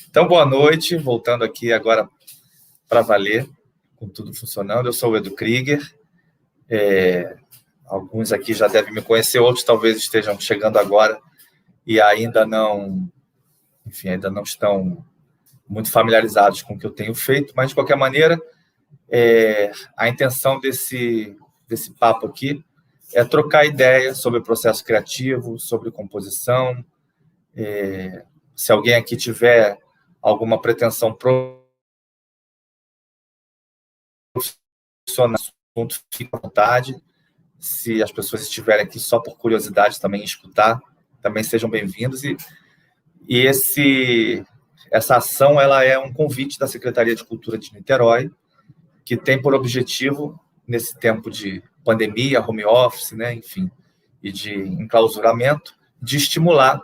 Então, boa noite, voltando aqui agora para valer, com tudo funcionando. Eu sou o Edu Krieger, alguns aqui já devem me conhecer, outros talvez estejam chegando agora e ainda não estão muito familiarizados com o que eu tenho feito, mas, de qualquer maneira, a intenção desse papo aqui é trocar ideia sobre o processo criativo, sobre composição. Se alguém aqui tiver alguma pretensão profissional, fique à vontade. Se as pessoas estiverem aqui só por curiosidade também em escutar, também sejam bem-vindos. E essa ação ela é um convite da Secretaria de Cultura de Niterói, que tem por objetivo, nesse tempo de pandemia, home office, né, enfim, e de enclausuramento, de estimular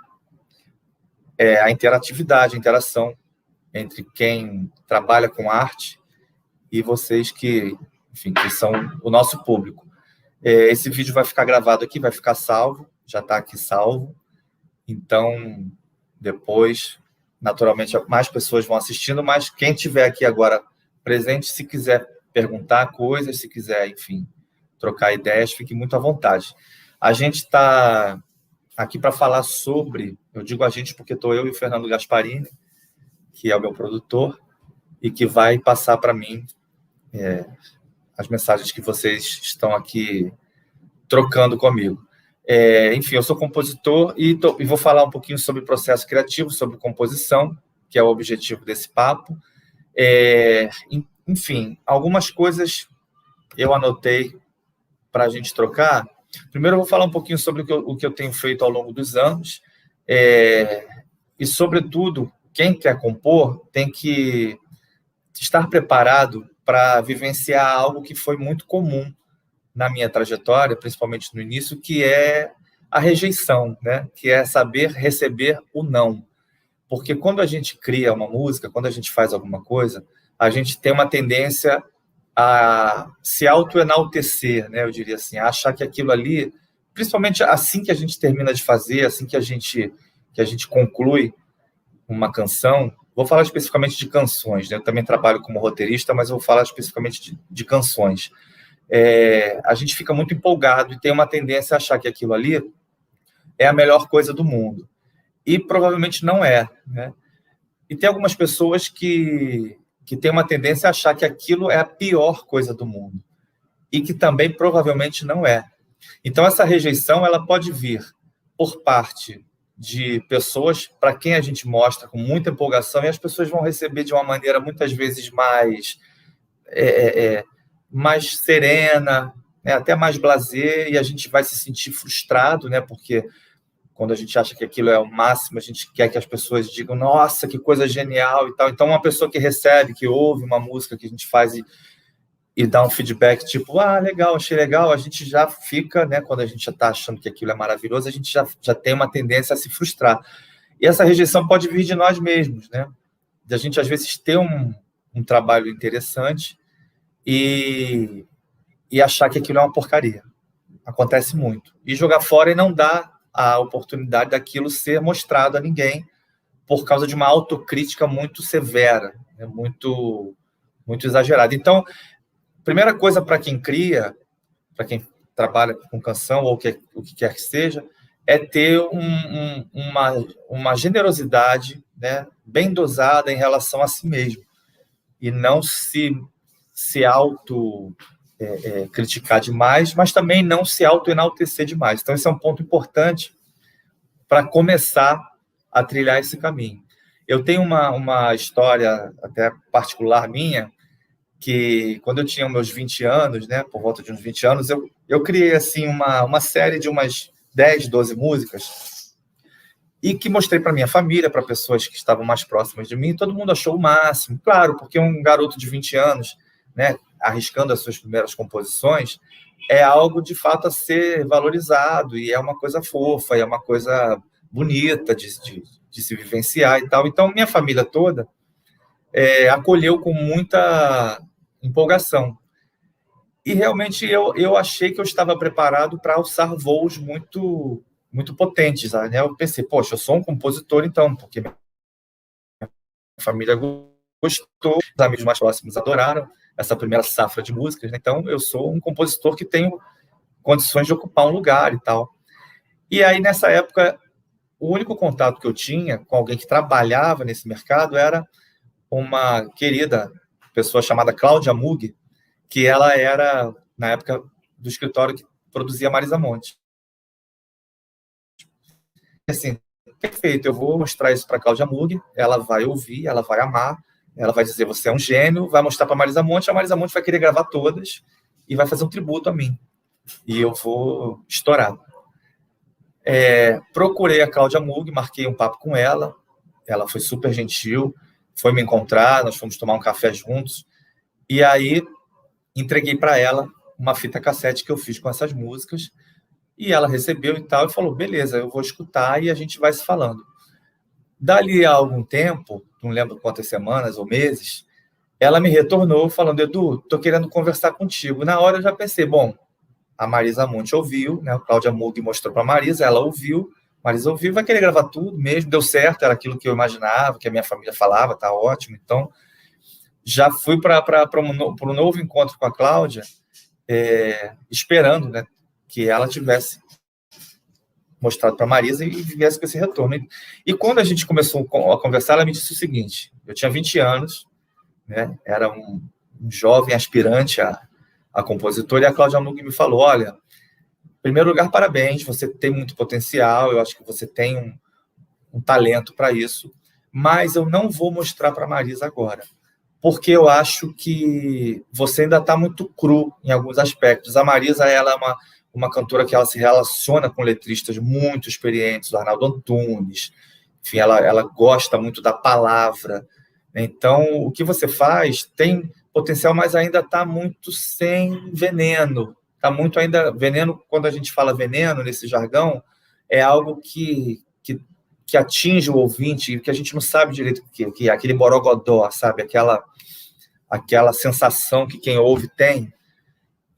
a interatividade, a interação entre quem trabalha com arte e vocês que são o nosso público. Esse vídeo vai ficar gravado aqui, vai ficar salvo, já está aqui salvo. Então, depois, naturalmente, mais pessoas vão assistindo, mas quem estiver aqui agora presente, se quiser perguntar coisas, se quiser, enfim, trocar ideias, fique muito à vontade. A gente está aqui para falar sobre, eu digo a gente porque estou eu e o Fernando Gasparini, que é o meu produtor, e que vai passar para mim as mensagens que vocês estão aqui trocando comigo. Enfim, eu sou compositor e vou falar um pouquinho sobre processo criativo, sobre composição, que é o objetivo desse papo. Enfim, algumas coisas eu anotei para a gente trocar. Primeiro, eu vou falar um pouquinho sobre o que eu tenho feito ao longo dos anos. E, sobretudo, quem quer compor tem que estar preparado para vivenciar algo que foi muito comum na minha trajetória, principalmente no início, que é a rejeição, né? Que é saber receber o não. Porque quando a gente cria uma música, quando a gente faz alguma coisa, a gente tem uma tendência a se auto-enaltecer, né? Eu diria assim, a achar que aquilo ali, principalmente assim que a gente termina de fazer, assim que a gente conclui uma canção. Vou falar especificamente de canções, né? Eu também trabalho como roteirista, mas eu vou falar especificamente de canções. A gente fica muito empolgado e tem uma tendência a achar que aquilo ali é a melhor coisa do mundo. E provavelmente não é, né? E tem algumas pessoas que têm uma tendência a achar que aquilo é a pior coisa do mundo. E que também provavelmente não é. Então, essa rejeição ela pode vir por parte de pessoas para quem a gente mostra com muita empolgação, e as pessoas vão receber de uma maneira muitas vezes mais serena, né, até mais blasé, e a gente vai se sentir frustrado, né, porque quando a gente acha que aquilo é o máximo, a gente quer que as pessoas digam, nossa, que coisa genial e tal. Então, uma pessoa que recebe, que ouve uma música que a gente faz e dá um feedback tipo, legal, achei legal, a gente já fica, né, quando a gente já está achando que aquilo é maravilhoso, a gente já tem uma tendência a se frustrar. E essa rejeição pode vir de nós mesmos, né? De a gente, às vezes, ter um trabalho interessante e achar que aquilo é uma porcaria. Acontece muito. E jogar fora e não dar a oportunidade daquilo ser mostrado a ninguém por causa de uma autocrítica muito severa, né? muito exagerada. Então, primeira coisa para quem cria, para quem trabalha com canção ou o que quer que seja, é ter uma generosidade, né, bem dosada em relação a si mesmo e não se auto criticar demais, mas também não se auto-enaltecer demais. Então, esse é um ponto importante para começar a trilhar esse caminho. Eu tenho uma história até particular minha, que quando eu tinha meus 20 anos, né, por volta de uns 20 anos, eu criei assim, uma série de umas 10, 12 músicas e que mostrei para minha família, para pessoas que estavam mais próximas de mim, e todo mundo achou o máximo. Claro, porque um garoto de 20 anos, né, arriscando as suas primeiras composições, é algo, de fato, a ser valorizado, e é uma coisa fofa, e é uma coisa bonita de se vivenciar e tal. Então, minha família toda acolheu com muita empolgação. E, realmente, eu achei que eu estava preparado para alçar voos muito, muito potentes, né? Eu pensei, poxa, eu sou um compositor, então, porque família gostou, os amigos mais próximos adoraram essa primeira safra de músicas, né? Então eu sou um compositor que tenho condições de ocupar um lugar e tal. E aí, nessa época, o único contato que eu tinha com alguém que trabalhava nesse mercado era uma querida pessoa chamada Cláudia Mug, que ela era, na época, do escritório que produzia Marisa Monte. Assim, perfeito, eu vou mostrar isso para a Cláudia Mug, ela vai ouvir, ela vai amar, ela vai dizer, você é um gênio, vai mostrar para a Marisa Monte vai querer gravar todas e vai fazer um tributo a mim. E eu vou estourar. Procurei a Cláudia Mug, marquei um papo com ela foi super gentil, foi me encontrar, nós fomos tomar um café juntos, e aí entreguei para ela uma fita cassete que eu fiz com essas músicas, e ela recebeu e tal, e falou, beleza, eu vou escutar e a gente vai se falando. Dali a algum tempo, não lembro quantas semanas ou meses, ela me retornou falando, Edu, tô querendo conversar contigo. Na hora eu já pensei, bom, a Marisa Monte ouviu, né? A Cláudia Mug mostrou para a Marisa, ela ouviu, Marisa ouviu, vai querer gravar tudo mesmo, deu certo, era aquilo que eu imaginava, que a minha família falava, tá ótimo. Então, já fui para um novo encontro com a Cláudia, esperando, né, que ela tivesse mostrado para a Marisa e viesse com esse retorno. E quando a gente começou a conversar, ela me disse o seguinte, eu tinha 20 anos, né, era um jovem aspirante a compositor, e a Cláudia Mug me falou, olha, em primeiro lugar, parabéns, você tem muito potencial, eu acho que você tem um talento para isso, mas eu não vou mostrar para a Marisa agora, porque eu acho que você ainda está muito cru em alguns aspectos. A Marisa, ela é uma cantora que ela se relaciona com letristas muito experientes, o Arnaldo Antunes, enfim, ela gosta muito da palavra. Então, o que você faz tem potencial, mas ainda está muito sem veneno. Está muito ainda... Veneno, quando a gente fala veneno, nesse jargão, é algo que atinge o ouvinte, que a gente não sabe direito o que é, aquele borogodó, sabe? Aquela sensação que quem ouve tem,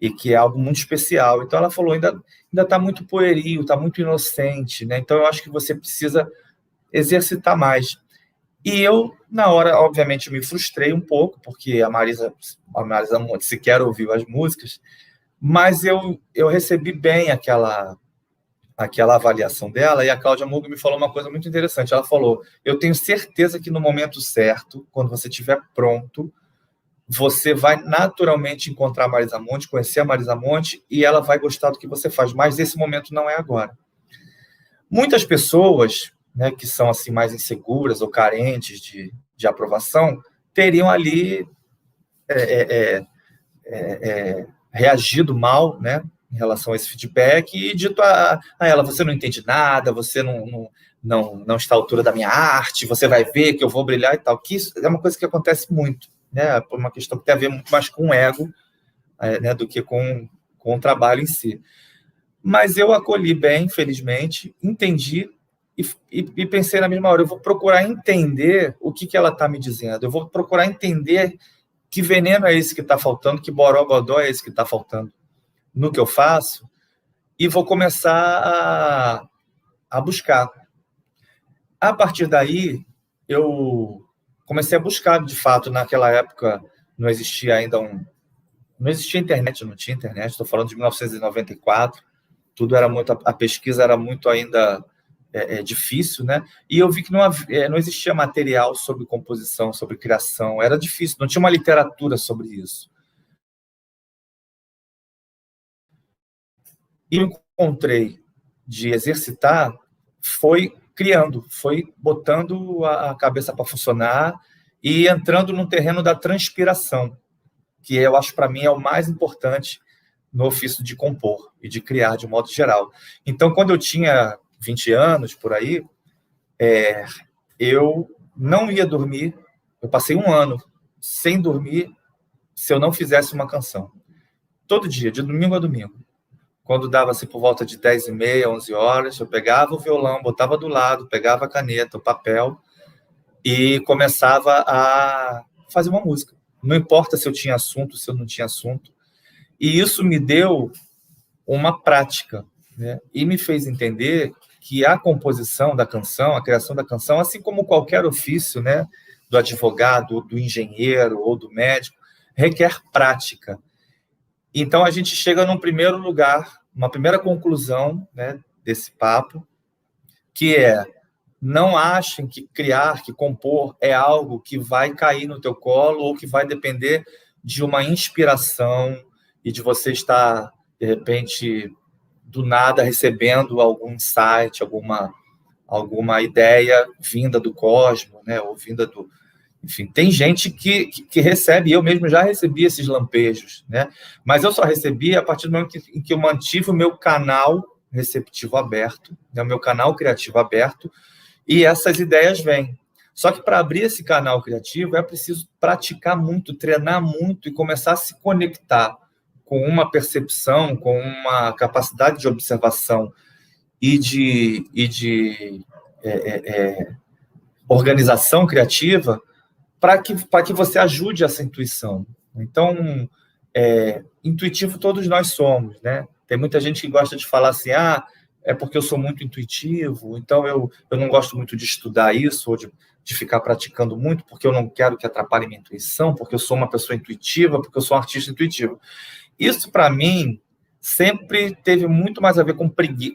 e que é algo muito especial. Então, ela falou, ainda está muito pueril, está muito inocente, né? Então, eu acho que você precisa exercitar mais. E eu, na hora, obviamente, me frustrei um pouco, porque a Marisa Monte sequer ouviu as músicas, mas eu recebi bem aquela avaliação dela, e a Cláudia Mug me falou uma coisa muito interessante. Ela falou, eu tenho certeza que no momento certo, quando você estiver pronto, você vai naturalmente encontrar a Marisa Monte, conhecer a Marisa Monte, e ela vai gostar do que você faz, mas esse momento não é agora. Muitas pessoas, né, que são assim mais inseguras ou carentes de aprovação, teriam ali reagido mal, né, em relação a esse feedback e dito a ela, você não entende nada, você não está à altura da minha arte, você vai ver que eu vou brilhar e tal, que isso é uma coisa que acontece muito, né, por uma questão que tem a ver muito mais com o ego, né, do que com o trabalho em si. Mas eu acolhi bem, felizmente, entendi e pensei na mesma hora, eu vou procurar entender o que ela está me dizendo, eu vou procurar entender que veneno é esse que está faltando, que borogodó é esse que está faltando no que eu faço, e vou começar a buscar. A partir daí, eu comecei a buscar, de fato, naquela época não existia ainda não existia internet, não tinha internet, estou falando de 1994, tudo era muito, a pesquisa era muito ainda difícil, né? E eu vi que não existia material sobre composição, sobre criação, era difícil, não tinha uma literatura sobre isso. E eu encontrei de exercitar foi criando, foi botando a cabeça para funcionar e entrando no terreno da transpiração, que eu acho, para mim, é o mais importante no ofício de compor e de criar, de um modo geral. Então, quando eu tinha 20 anos, por aí, eu não ia dormir, eu passei um ano sem dormir se eu não fizesse uma canção. Todo dia, de domingo a domingo. Quando dava assim por volta de 10h30, 11 horas, eu pegava o violão, botava do lado, pegava a caneta, o papel e começava a fazer uma música. Não importa se eu tinha assunto, se eu não tinha assunto. E isso me deu uma prática, né? E me fez entender que a composição da canção, a criação da canção, assim como qualquer ofício, né, do advogado, do engenheiro ou do médico, requer prática. Então, a gente chega num primeiro lugar, uma primeira conclusão, né, desse papo, que é: não achem que criar, que compor é algo que vai cair no teu colo ou que vai depender de uma inspiração e de você estar, de repente, do nada recebendo algum insight, alguma ideia vinda do cosmos, né? Ou vinda do... Enfim, tem gente que recebe, eu mesmo já recebi esses lampejos, né? Mas eu só recebi a partir do momento em que eu mantive o meu canal receptivo aberto, né? O meu canal criativo aberto, e essas ideias vêm. Só que para abrir esse canal criativo é preciso praticar muito, treinar muito e começar a se conectar com uma percepção, com uma capacidade de observação e de organização criativa para que você ajude essa intuição. Então, intuitivo todos nós somos, né? Tem muita gente que gosta de falar assim, é porque eu sou muito intuitivo, então eu não gosto muito de estudar isso, ou de ficar praticando muito, porque eu não quero que atrapalhe minha intuição, porque eu sou uma pessoa intuitiva, porque eu sou um artista intuitivo. Isso, para mim, sempre teve muito mais a ver com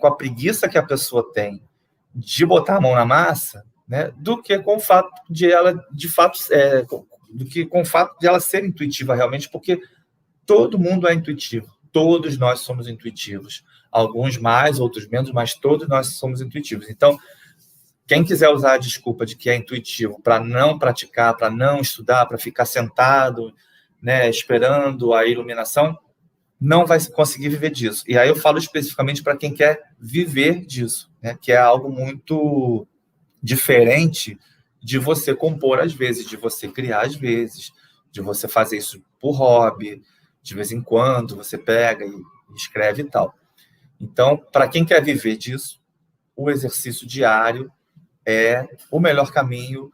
a preguiça que a pessoa tem de botar a mão na massa, né, do que com o fato de ela, de fato, do que com o fato de ela ser intuitiva realmente, porque todo mundo é intuitivo, todos nós somos intuitivos, alguns mais, outros menos, mas todos nós somos intuitivos. Então, quem quiser usar a desculpa de que é intuitivo para não praticar, para não estudar, para ficar sentado, né, esperando a iluminação, não vai conseguir viver disso. E aí eu falo especificamente para quem quer viver disso, né, que é algo muito diferente de você compor às vezes, de você criar às vezes, de você fazer isso por hobby, de vez em quando você pega e escreve e tal. Então, para quem quer viver disso, o exercício diário é o melhor caminho,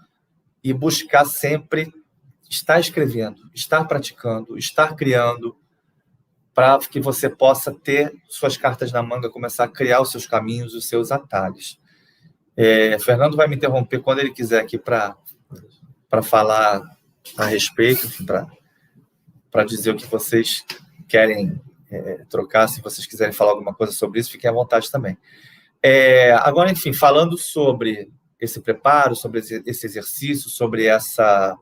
e buscar sempre estar escrevendo, estar praticando, estar criando, para que você possa ter suas cartas na manga, começar a criar os seus caminhos, os seus atalhos. Fernando vai me interromper quando ele quiser aqui para falar a respeito, para dizer o que vocês querem trocar. Se vocês quiserem falar alguma coisa sobre isso, fiquem à vontade também. Agora, enfim, falando sobre esse preparo, sobre esse exercício, sobre essa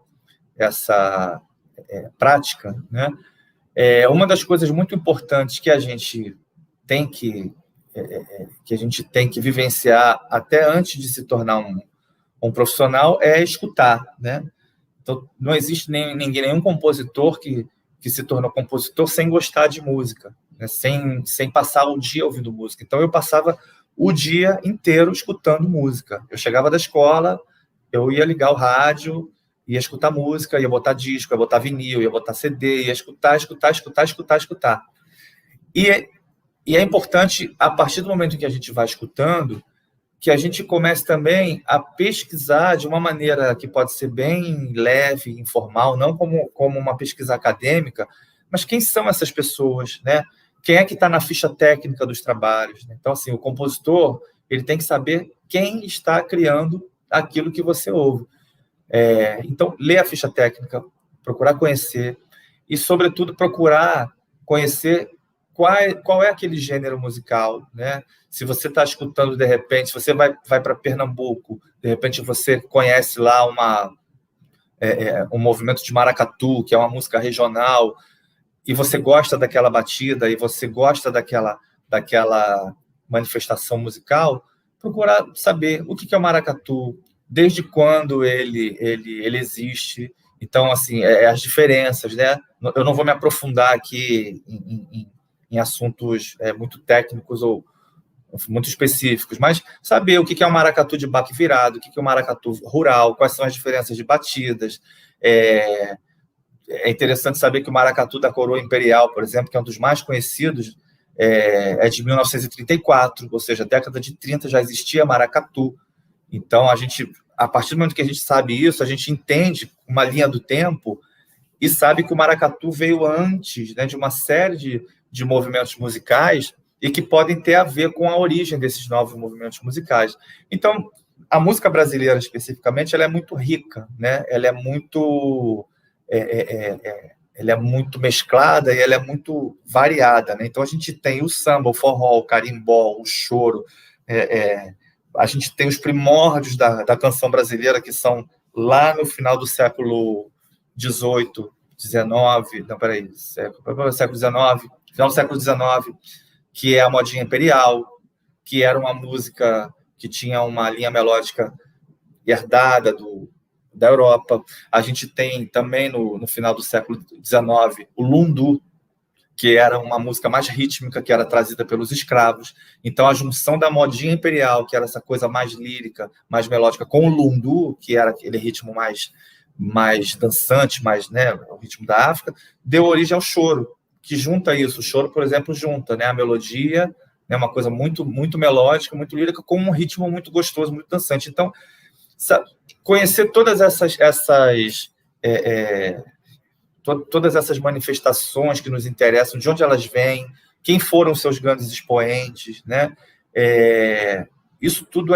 prática, né? Uma das coisas muito importantes que a gente tem que vivenciar até antes de se tornar um profissional é escutar, né? Então, não existe nenhum compositor que se tornou compositor sem gostar de música, né? Sem passar o dia ouvindo música. Então, eu passava o dia inteiro escutando música. Eu chegava da escola, eu ia ligar o rádio, ia escutar música, ia botar disco, ia botar vinil, ia botar CD, ia escutar. E é importante, a partir do momento em que a gente vai escutando, que a gente comece também a pesquisar de uma maneira que pode ser bem leve, informal, não como uma pesquisa acadêmica, mas quem são essas pessoas, né? Quem é que está na ficha técnica dos trabalhos? Então, assim, o compositor, ele tem que saber quem está criando aquilo que você ouve. Então, ler a ficha técnica, procurar conhecer e, sobretudo, procurar conhecer qual é aquele gênero musical, né? Se você está escutando, de repente, se você vai para Pernambuco, de repente você conhece lá um movimento de maracatu, que é uma música regional, e você gosta daquela batida, e você gosta daquela manifestação musical, procurar saber o que é o maracatu, desde quando ele existe. Então, assim, as diferenças, né? Eu não vou me aprofundar aqui em assuntos muito técnicos ou muito específicos, mas saber o que é o maracatu de baque virado, o que é o maracatu rural, quais são as diferenças de batidas. É interessante saber que o maracatu da Coroa Imperial, por exemplo, que é um dos mais conhecidos, é de 1934, ou seja, década de 30 já existia maracatu. Então, a partir do momento que a gente sabe isso, a gente entende uma linha do tempo e sabe que o maracatu veio antes, né, de uma série de movimentos musicais e que podem ter a ver com a origem desses novos movimentos musicais. Então, a música brasileira, especificamente, ela é muito rica, né? Ela é muito mesclada e ela é muito variada, né? Então, a gente tem o samba, o forró, o carimbó, o choro, a gente tem os primórdios da canção brasileira, que são lá no final do século XVIII, XIX, não, peraí, século XIX, final do século XIX, que é a modinha imperial, que era uma música que tinha uma linha melódica herdada da Europa. A gente tem também, no final do século XIX, o lundu, que era uma música mais rítmica, que era trazida pelos escravos. Então, a junção da modinha imperial, que era essa coisa mais lírica, mais melódica, com o lundu, que era aquele ritmo mais dançante, mais, né, o ritmo da África, deu origem ao choro, que junta isso. O choro, por exemplo, junta, né, a melodia, né, uma coisa muito, muito melódica, muito lírica, com um ritmo muito gostoso, muito dançante. Então, conhecer todas todas essas manifestações que nos interessam, de onde elas vêm, quem foram seus grandes expoentes, né? Isso tudo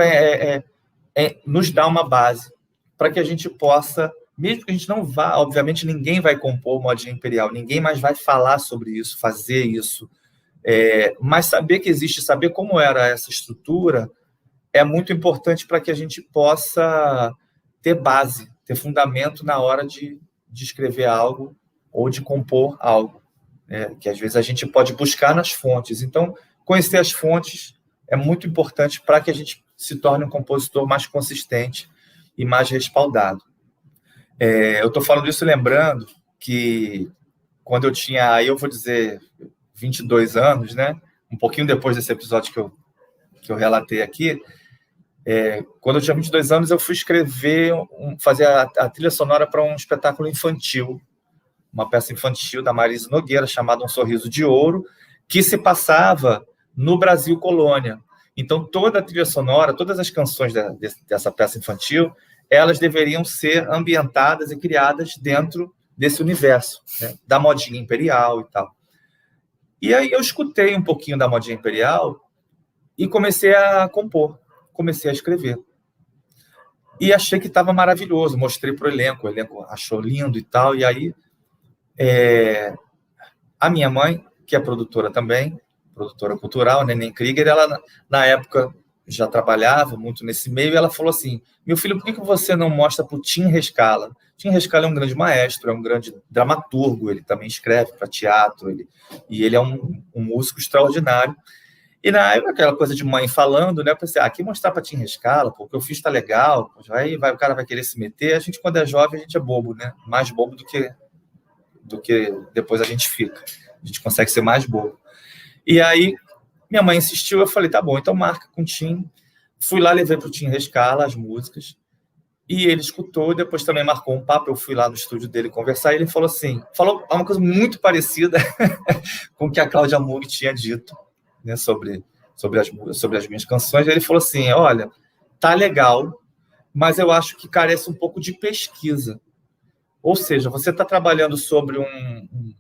nos dá uma base para que a gente possa, mesmo que a gente não vá, obviamente ninguém vai compor modinha imperial, ninguém mais vai falar sobre isso, fazer isso, mas saber que existe, saber como era essa estrutura, é muito importante para que a gente possa ter base, ter fundamento na hora de escrever algo ou de compor algo, né? Que às vezes a gente pode buscar nas fontes. Então, conhecer as fontes é muito importante para que a gente se torne um compositor mais consistente e mais respaldado. Eu estou falando isso lembrando que quando eu tinha, aí eu vou dizer, 22 anos, né? Um pouquinho depois desse episódio que eu relatei aqui, quando eu tinha 22 anos, eu fui escrever, fazer a trilha sonora para um espetáculo infantil, uma peça infantil da Marisa Nogueira, chamada Um Sorriso de Ouro, que se passava no Brasil Colônia. Então, toda a trilha sonora, todas as canções dessa peça infantil, elas deveriam ser ambientadas e criadas dentro desse universo, né, da modinha imperial e tal. E aí eu escutei um pouquinho da modinha imperial e comecei a compor, comecei a escrever. E achei que estava maravilhoso, mostrei para o elenco achou lindo e tal, e aí a minha mãe, que é produtora também, produtora cultural, a Neném Krieger, ela, na época, já trabalhava muito nesse meio, e ela falou assim, meu filho, por que você não mostra para o Tim Rescala? Tim Rescala é um grande maestro, é um grande dramaturgo, ele também escreve para teatro, e ele é um músico extraordinário. E na época, aquela coisa de mãe falando, né? Eu pensei, aqui mostrar para Tim Rescala, porque o que eu fiz está legal, o cara vai querer se meter. A gente, quando é jovem, a gente é bobo, né? Mais bobo do que depois a gente fica. A gente consegue ser mais bobo. E aí, minha mãe insistiu, eu falei, tá bom, então marca com o Tim. Fui lá, levei para o Tim Rescala as músicas, e ele escutou, depois também marcou um papo, eu fui lá no estúdio dele conversar, e ele falou uma coisa muito parecida com o que a Cláudia Murray tinha dito, né, sobre as minhas canções. Ele falou assim, olha, tá legal, mas eu acho que carece um pouco de pesquisa. Ou seja, você está trabalhando sobre um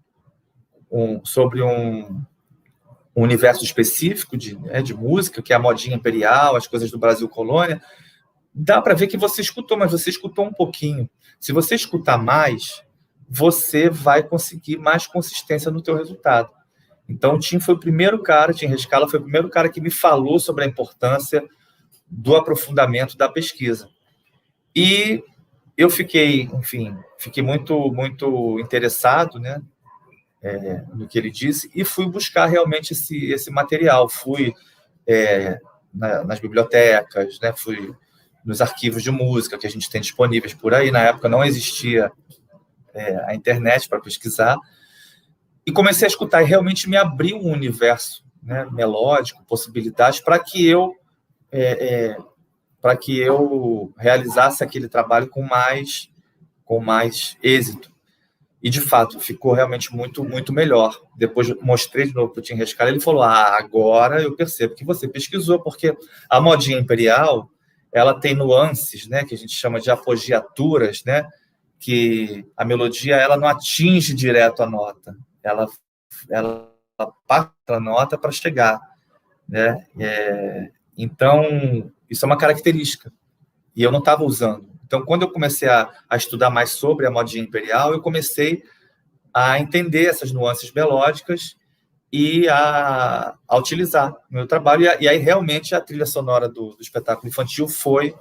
universo específico de música, que é a modinha imperial, as coisas do Brasil Colônia. Dá para ver que você escutou, mas você escutou um pouquinho. Se você escutar mais, você vai conseguir mais consistência no teu resultado. Então, o Tim foi o primeiro cara, Tim Rescala foi o primeiro cara que me falou sobre a importância do aprofundamento da pesquisa. E eu fiquei muito, muito interessado, né, no que ele disse, e fui buscar realmente esse material. Fui nas bibliotecas, né, fui nos arquivos de música que a gente tem disponíveis por aí. Na época não existia a internet para pesquisar, e comecei a escutar, e realmente me abriu um universo, né, melódico, possibilidades para que eu realizasse aquele trabalho com mais êxito. E, de fato, ficou realmente muito, muito melhor. Depois mostrei de novo para o Tim Rescala, ele falou, agora eu percebo que você pesquisou, porque a modinha imperial, ela tem nuances, né, que a gente chama de apogiaturas, né, que a melodia ela não atinge direto a nota, ela passa a nota para chegar, né? Então, isso é uma característica. e eu não estava usando. Então, quando eu comecei a estudar mais sobre a modinha imperial, eu comecei a entender essas nuances melódicas e a utilizar no meu trabalho. E aí, realmente, a trilha sonora do espetáculo infantil foi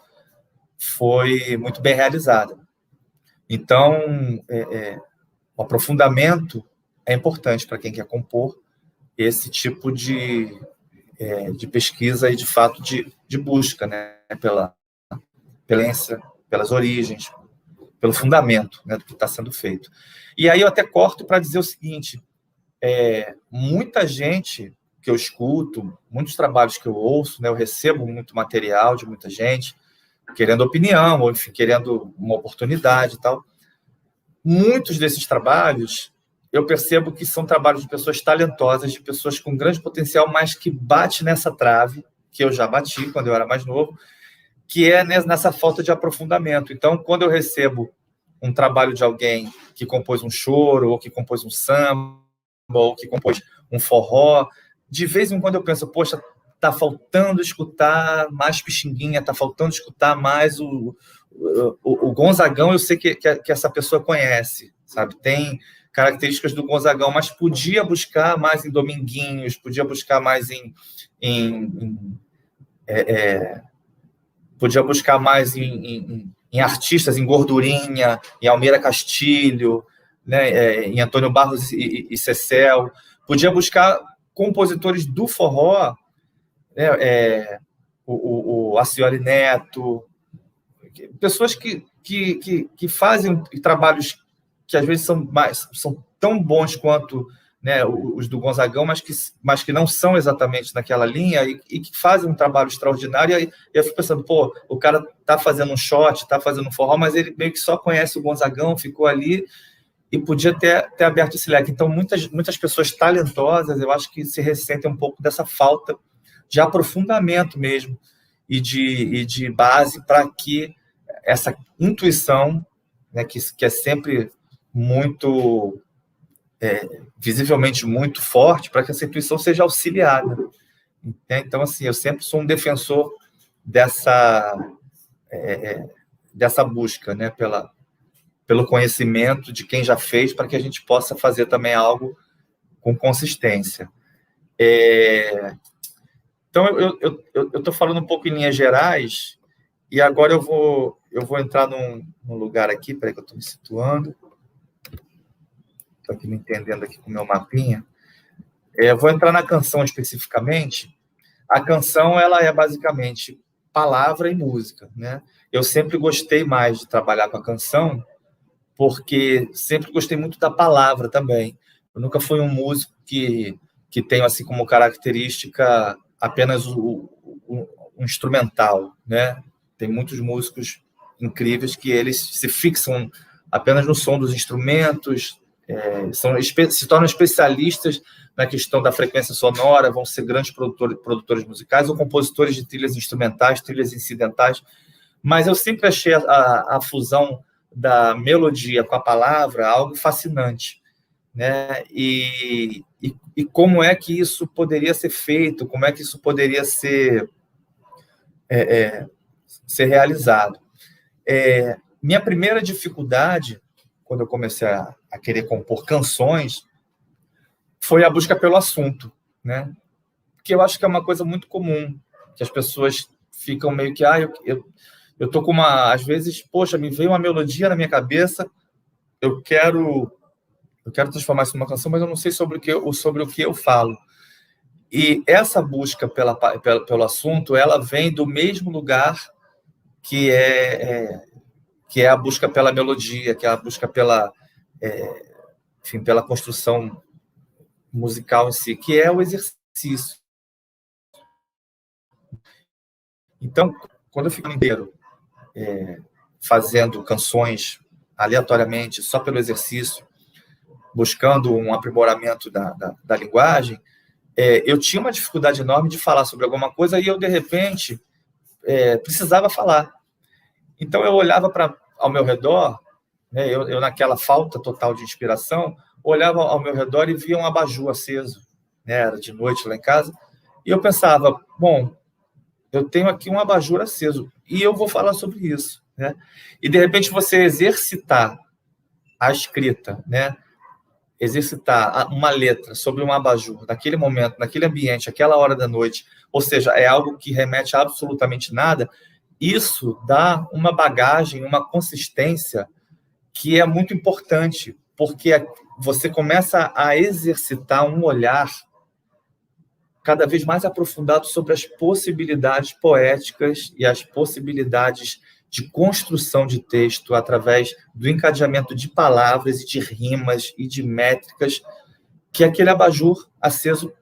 muito bem realizada. Então, o aprofundamento é importante para quem quer compor esse tipo de pesquisa e, de fato, de busca, né, pela experiência, pelas origens, pelo fundamento, né, do que está sendo feito. E aí eu até corto para dizer o seguinte, muita gente que eu escuto, muitos trabalhos que eu ouço, né, eu recebo muito material de muita gente, querendo opinião, ou enfim, querendo uma oportunidade e tal. Muitos desses trabalhos, eu percebo que são trabalhos de pessoas talentosas, de pessoas com grande potencial, mas que bate nessa trave, que eu já bati quando eu era mais novo, que é nessa falta de aprofundamento. Então, quando eu recebo um trabalho de alguém que compôs um choro, ou que compôs um samba, ou que compôs um forró, de vez em quando eu penso, poxa, está faltando escutar mais Pixinguinha, está faltando escutar mais o Gonzagão. Eu sei que essa pessoa conhece, sabe? Tem características do Gonzagão, mas podia buscar mais em Dominguinhos, podia buscar mais podia buscar mais em artistas, em Gordurinha, em Almeida Castilho, né, em Antônio Barros e Cecel. Podia buscar compositores do forró, né, o Acioli Neto, pessoas que fazem trabalhos que às vezes são tão bons quanto, né, os do Gonzagão, mas que não são exatamente naquela linha e que fazem um trabalho extraordinário. E eu fico pensando, pô, o cara está fazendo um shot, está fazendo um forró, mas ele meio que só conhece o Gonzagão, ficou ali e podia ter aberto esse leque. Então, muitas pessoas talentosas, eu acho que se ressentem um pouco dessa falta de aprofundamento mesmo e de base para que essa intuição, né, que é sempre muito, visivelmente muito forte, para que essa intuição seja auxiliada. Então, assim, eu sempre sou um defensor dessa busca, né, pelo conhecimento de quem já fez, para que a gente possa fazer também algo com consistência. Então, eu estou falando um pouco em linhas gerais, e agora eu vou entrar num lugar aqui, peraí que eu estou me situando. Estou aqui me entendendo aqui com o meu mapinha. Vou entrar na canção especificamente. A canção, ela é basicamente palavra e música, né? Eu sempre gostei mais de trabalhar com a canção, porque sempre gostei muito da palavra também. Eu nunca fui um músico que tenho assim como característica apenas o instrumental, né? Tem muitos músicos incríveis que eles se fixam apenas no som dos instrumentos, se tornam especialistas na questão da frequência sonora, vão ser grandes produtores musicais ou compositores de trilhas instrumentais, trilhas incidentais. Mas eu sempre achei a fusão da melodia com a palavra algo fascinante, né? E como é que isso poderia ser feito, como é que isso poderia ser realizado. Minha primeira dificuldade, quando eu comecei a querer compor canções, foi a busca pelo assunto, né? Que eu acho que é uma coisa muito comum, que as pessoas ficam meio que, eu tô com às vezes, poxa, me veio uma melodia na minha cabeça, eu quero transformar isso numa canção, mas eu não sei sobre o que eu falo. E essa busca pelo assunto, ela vem do mesmo lugar que é a busca pela melodia, que é a busca pela construção musical em si, que é o exercício. Então, quando eu fico inteiro fazendo canções aleatoriamente, só pelo exercício, buscando um aprimoramento da linguagem, eu tinha uma dificuldade enorme de falar sobre alguma coisa e eu, de repente, precisava falar. Então, eu olhava ao meu redor, né, eu naquela falta total de inspiração, olhava ao meu redor e via um abajur aceso, né, era de noite lá em casa, e eu pensava, bom, eu tenho aqui um abajur aceso e eu vou falar sobre isso, né? E, de repente, você exercitar a escrita, né? Exercitar uma letra sobre um abajur, naquele momento, naquele ambiente, aquela hora da noite, ou seja, é algo que remete a absolutamente nada, isso dá uma bagagem, uma consistência que é muito importante, porque você começa a exercitar um olhar cada vez mais aprofundado sobre as possibilidades poéticas e as possibilidades de construção de texto através do encadeamento de palavras e de rimas e de métricas que aquele abajur aceso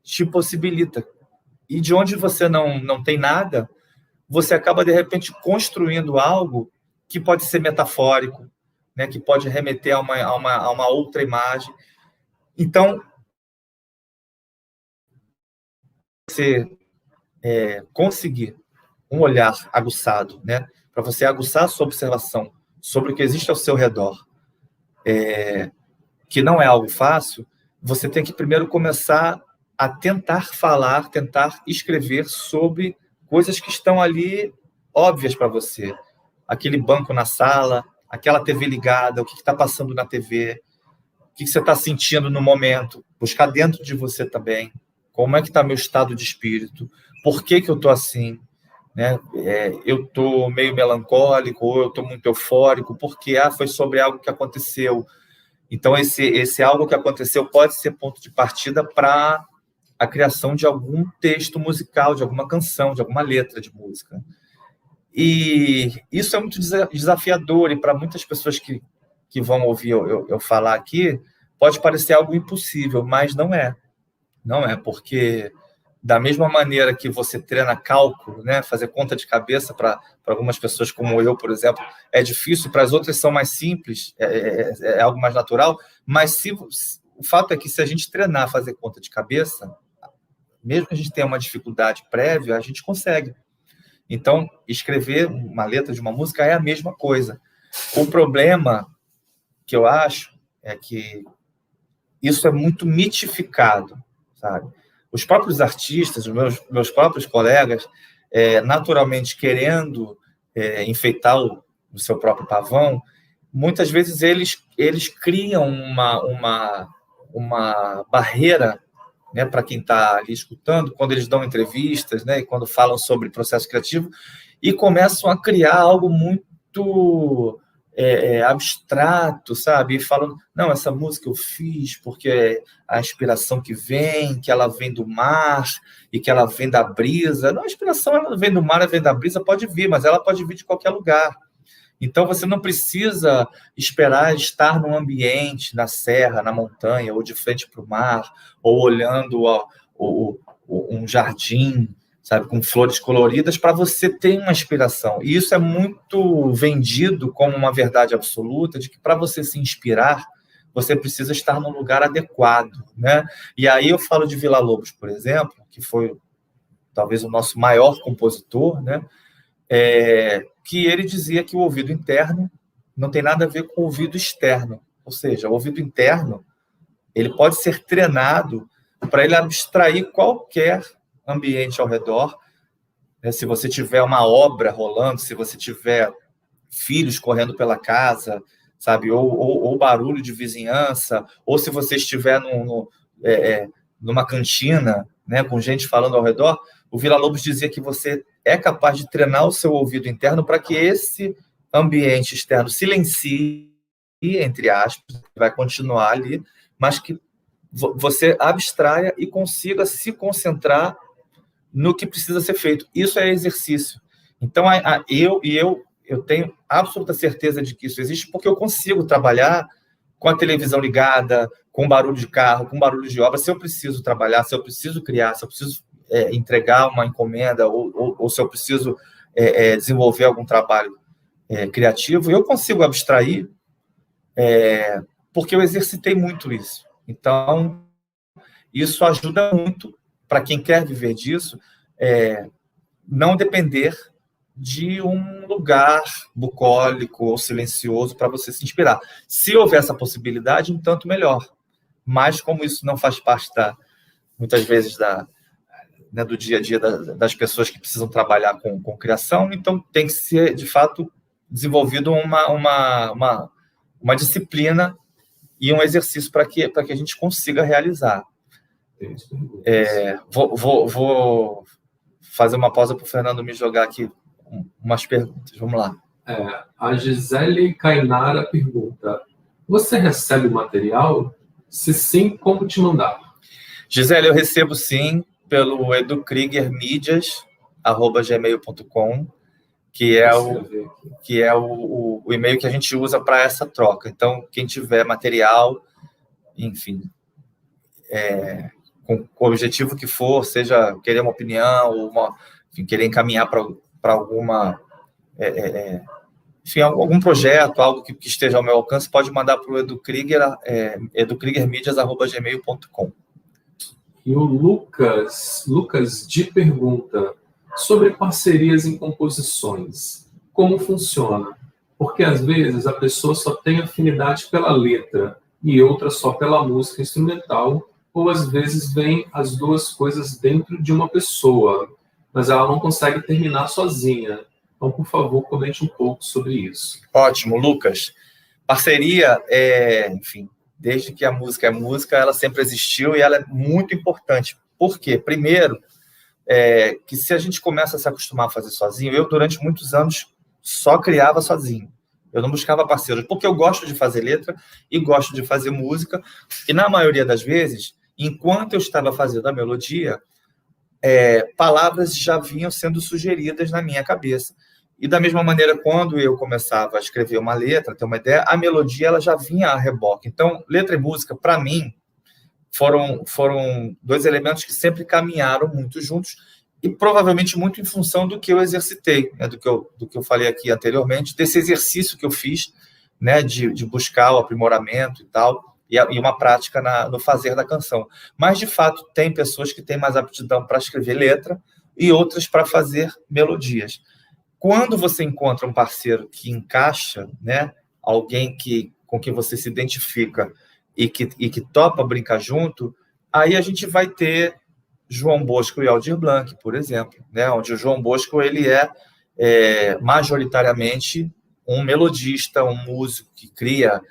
te possibilita. E de onde você não tem nada, você acaba, de repente, construindo algo que pode ser metafórico, né, que pode remeter a uma outra imagem. Então, você conseguir um olhar aguçado, né, para você aguçar a sua observação sobre o que existe ao seu redor, que não é algo fácil, você tem que primeiro começar a tentar falar, tentar escrever sobre coisas que estão ali óbvias para você. Aquele banco na sala, aquela TV ligada, o que está passando na TV, o que você está sentindo no momento. Buscar dentro de você também. Como é que está meu estado de espírito? Por que eu estou assim? Né? Eu estou meio melancólico, ou eu estou muito eufórico, porque foi sobre algo que aconteceu. Então, esse algo que aconteceu pode ser ponto de partida para a criação de algum texto musical, de alguma canção, de alguma letra de música. E isso é muito desafiador, e para muitas pessoas que vão ouvir eu falar aqui, pode parecer algo impossível, mas não é. Não é, porque da mesma maneira que você treina cálculo, né, fazer conta de cabeça para algumas pessoas como eu, por exemplo, é difícil, para as outras são mais simples, é algo mais natural, mas o fato é que se a gente treinar fazer conta de cabeça, mesmo que a gente tenha uma dificuldade prévia, a gente consegue. Então, escrever uma letra de uma música é a mesma coisa. O problema que eu acho é que isso é muito mitificado, sabe? Os próprios artistas, os meus próprios colegas, naturalmente querendo enfeitar o seu próprio pavão, muitas vezes eles criam uma barreira, né, para quem está ali escutando, quando eles dão entrevistas, né, e quando falam sobre processo criativo, e começam a criar algo muito abstrato, sabe? E falam, não, essa música eu fiz porque é a inspiração que ela vem do mar e que ela vem da brisa. Não, a inspiração ela vem do mar, ela vem da brisa, pode vir, mas ela pode vir de qualquer lugar. Então, você não precisa esperar estar num ambiente, na serra, na montanha, ou de frente para o mar, ou olhando um jardim, sabe, com flores coloridas, para você ter uma inspiração. E isso é muito vendido como uma verdade absoluta, de que para você se inspirar, você precisa estar num lugar adequado, né? E aí eu falo de Villa-Lobos, por exemplo, que foi talvez o nosso maior compositor, né? Que ele dizia que o ouvido interno não tem nada a ver com o ouvido externo. Ou seja, o ouvido interno ele pode ser treinado para ele abstrair qualquer ambiente ao redor. Se você tiver uma obra rolando, se você tiver filhos correndo pela casa, sabe, ou barulho de vizinhança, ou se você estiver numa cantina, né, com gente falando ao redor, o Villa-Lobos dizia que você é capaz de treinar o seu ouvido interno para que esse ambiente externo silencie, entre aspas, vai continuar ali, mas que você abstraia e consiga se concentrar no que precisa ser feito. Isso é exercício. Então, eu tenho absoluta certeza de que isso existe, porque eu consigo trabalhar com a televisão ligada, com barulho de carro, com barulho de obra. Se eu preciso trabalhar, se eu preciso criar, se eu preciso entregar uma encomenda, ou se eu preciso desenvolver algum trabalho criativo, eu consigo abstrair, porque eu exercitei muito isso. Então, isso ajuda muito para quem quer viver disso, não depender de um lugar bucólico ou silencioso para você se inspirar. Se houver essa possibilidade, um tanto melhor. Mas como isso não faz parte muitas vezes né, do dia a dia das pessoas que precisam trabalhar com criação, então tem que ser, de fato, desenvolvido uma disciplina e um exercício para que a gente consiga realizar. Vou fazer uma pausa para o Fernando me jogar aqui umas perguntas. Vamos lá. A Gisele Cainara pergunta: você recebe material? Se sim, como te mandar? Gisele, eu recebo sim pelo edukriegermedias@gmail.com, que é o e-mail que a gente usa para essa troca. Então, quem tiver material, enfim, com o objetivo que for, seja querer uma opinião, enfim, querer encaminhar para alguma... enfim, algum projeto, algo que esteja ao meu alcance, pode mandar para o edukriegermedias@gmail.com. E o Lucas de pergunta sobre parcerias em composições. Como funciona? Porque, às vezes, a pessoa só tem afinidade pela letra e outra só pela música instrumental, ou, às vezes, vem as duas coisas dentro de uma pessoa, mas ela não consegue terminar sozinha. Então, por favor, comente um pouco sobre isso. Ótimo, Lucas. Parceria, enfim, desde que a música é música, ela sempre existiu e ela é muito importante. Por quê? Primeiro, que se a gente começa a se acostumar a fazer sozinho, eu, durante muitos anos, só criava sozinho. Eu não buscava parceiros, porque eu gosto de fazer letra e gosto de fazer música, e na maioria das vezes, enquanto eu estava fazendo a melodia, palavras já vinham sendo sugeridas na minha cabeça. E da mesma maneira, quando eu começava a escrever uma letra, ter uma ideia, a melodia ela já vinha a reboque. Então, letra e música, para mim, foram dois elementos que sempre caminharam muito juntos e provavelmente muito em função do que eu exercitei, né, do que eu falei aqui anteriormente, desse exercício que eu fiz, né, de buscar o aprimoramento e tal, e uma prática no fazer da canção. Mas, de fato, tem pessoas que têm mais aptidão para escrever letra e outras para fazer melodias. Quando você encontra um parceiro que encaixa, né, alguém com quem você se identifica e que topa brincar junto, aí a gente vai ter João Bosco e Aldir Blanc, por exemplo, né, onde o João Bosco ele é majoritariamente um melodista, um músico que cria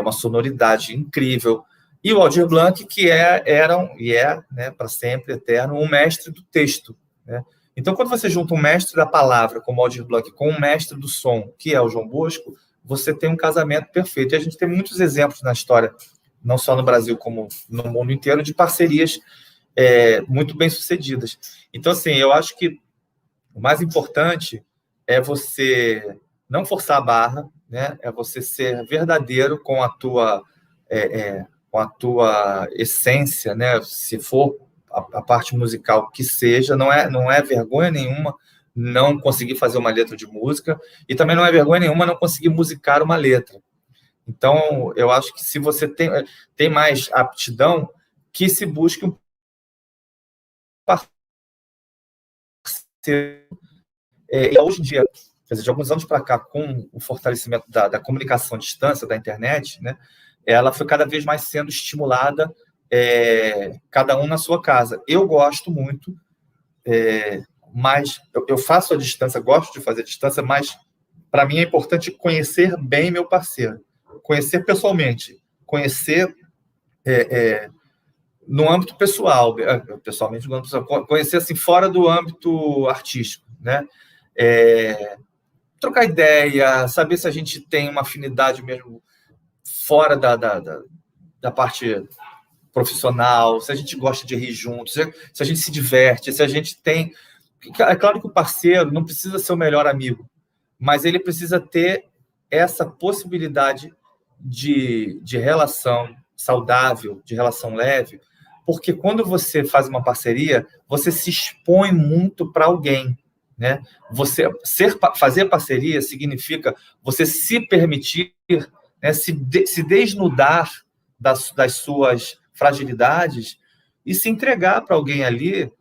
uma sonoridade incrível, e o Aldir Blanc, que era e é, né, para sempre, eterno, um mestre do texto, né? Então, quando você junta um mestre da palavra, como o Aldir Blanc, com um mestre do som, que é o João Bosco, você tem um casamento perfeito. E a gente tem muitos exemplos na história, não só no Brasil, como no mundo inteiro, de parcerias muito bem-sucedidas. Então, assim, eu acho que o mais importante é você não forçar a barra, né? É você ser verdadeiro com a tua essência, né? Se for a parte musical que seja, não é vergonha nenhuma não conseguir fazer uma letra de música, e também não é vergonha nenhuma não conseguir musicar uma letra. Então, eu acho que se você tem mais aptidão, que se busque um parceiro. E hoje em dia, quer dizer, de alguns anos para cá, com o fortalecimento da comunicação à distância, da internet, né, ela foi cada vez mais sendo estimulada, cada um na sua casa. Eu gosto muito, mas eu faço a distância, gosto de fazer a distância, mas para mim é importante conhecer bem meu parceiro, conhecer pessoalmente, conhecer no âmbito pessoal, pessoalmente, no âmbito pessoal, conhecer assim, fora do âmbito artístico, né? Trocar ideia, saber se a gente tem uma afinidade mesmo fora da parte profissional, se a gente gosta de rir juntos, se a gente se diverte, se a gente tem... É claro que o parceiro não precisa ser o melhor amigo, mas ele precisa ter essa possibilidade de relação saudável, de relação leve, porque quando você faz uma parceria, você se expõe muito para alguém, né? Fazer parceria significa você se permitir, né, se desnudar das suas fragilidades e se entregar para alguém ali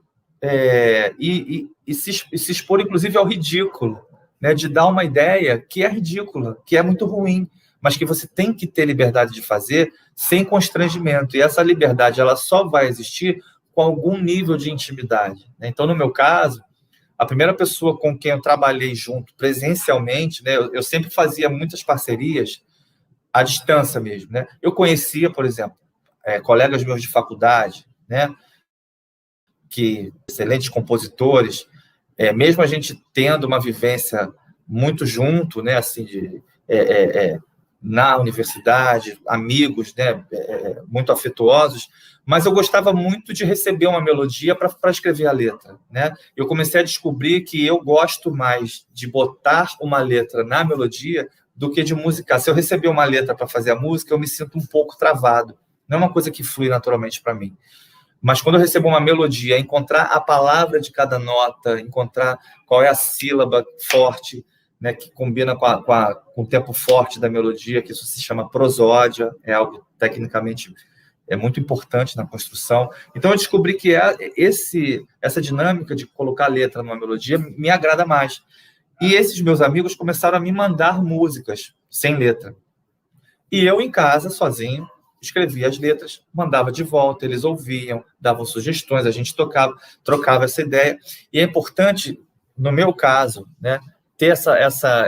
e se expor, inclusive, ao ridículo, né, de dar uma ideia que é ridícula, que é muito ruim, mas que você tem que ter liberdade de fazer sem constrangimento. E essa liberdade ela só vai existir com algum nível de intimidade, né? Então, no meu caso, a primeira pessoa com quem eu trabalhei junto presencialmente, né, eu sempre fazia muitas parcerias à distância mesmo, né? Eu conhecia, por exemplo, colegas meus de faculdade, né, que excelentes compositores, mesmo a gente tendo uma vivência muito junto, né, assim, na universidade, amigos, né, muito afetuosos, mas eu gostava muito de receber uma melodia para escrever a letra, né? Eu comecei a descobrir que eu gosto mais de botar uma letra na melodia do que de musicar. Se eu receber uma letra para fazer a música, eu me sinto um pouco travado. Não é uma coisa que flui naturalmente para mim. Mas quando eu recebo uma melodia, encontrar a palavra de cada nota, encontrar qual é a sílaba forte, né, que combina com o tempo forte da melodia, que isso se chama prosódia, é algo tecnicamente muito importante na construção. Então eu descobri que essa dinâmica de colocar letra numa melodia me agrada mais. E esses meus amigos começaram a me mandar músicas sem letra. E eu, em casa, sozinho, escrevia as letras, mandava de volta, eles ouviam, davam sugestões, a gente trocava essa ideia. E é importante, no meu caso, né, ter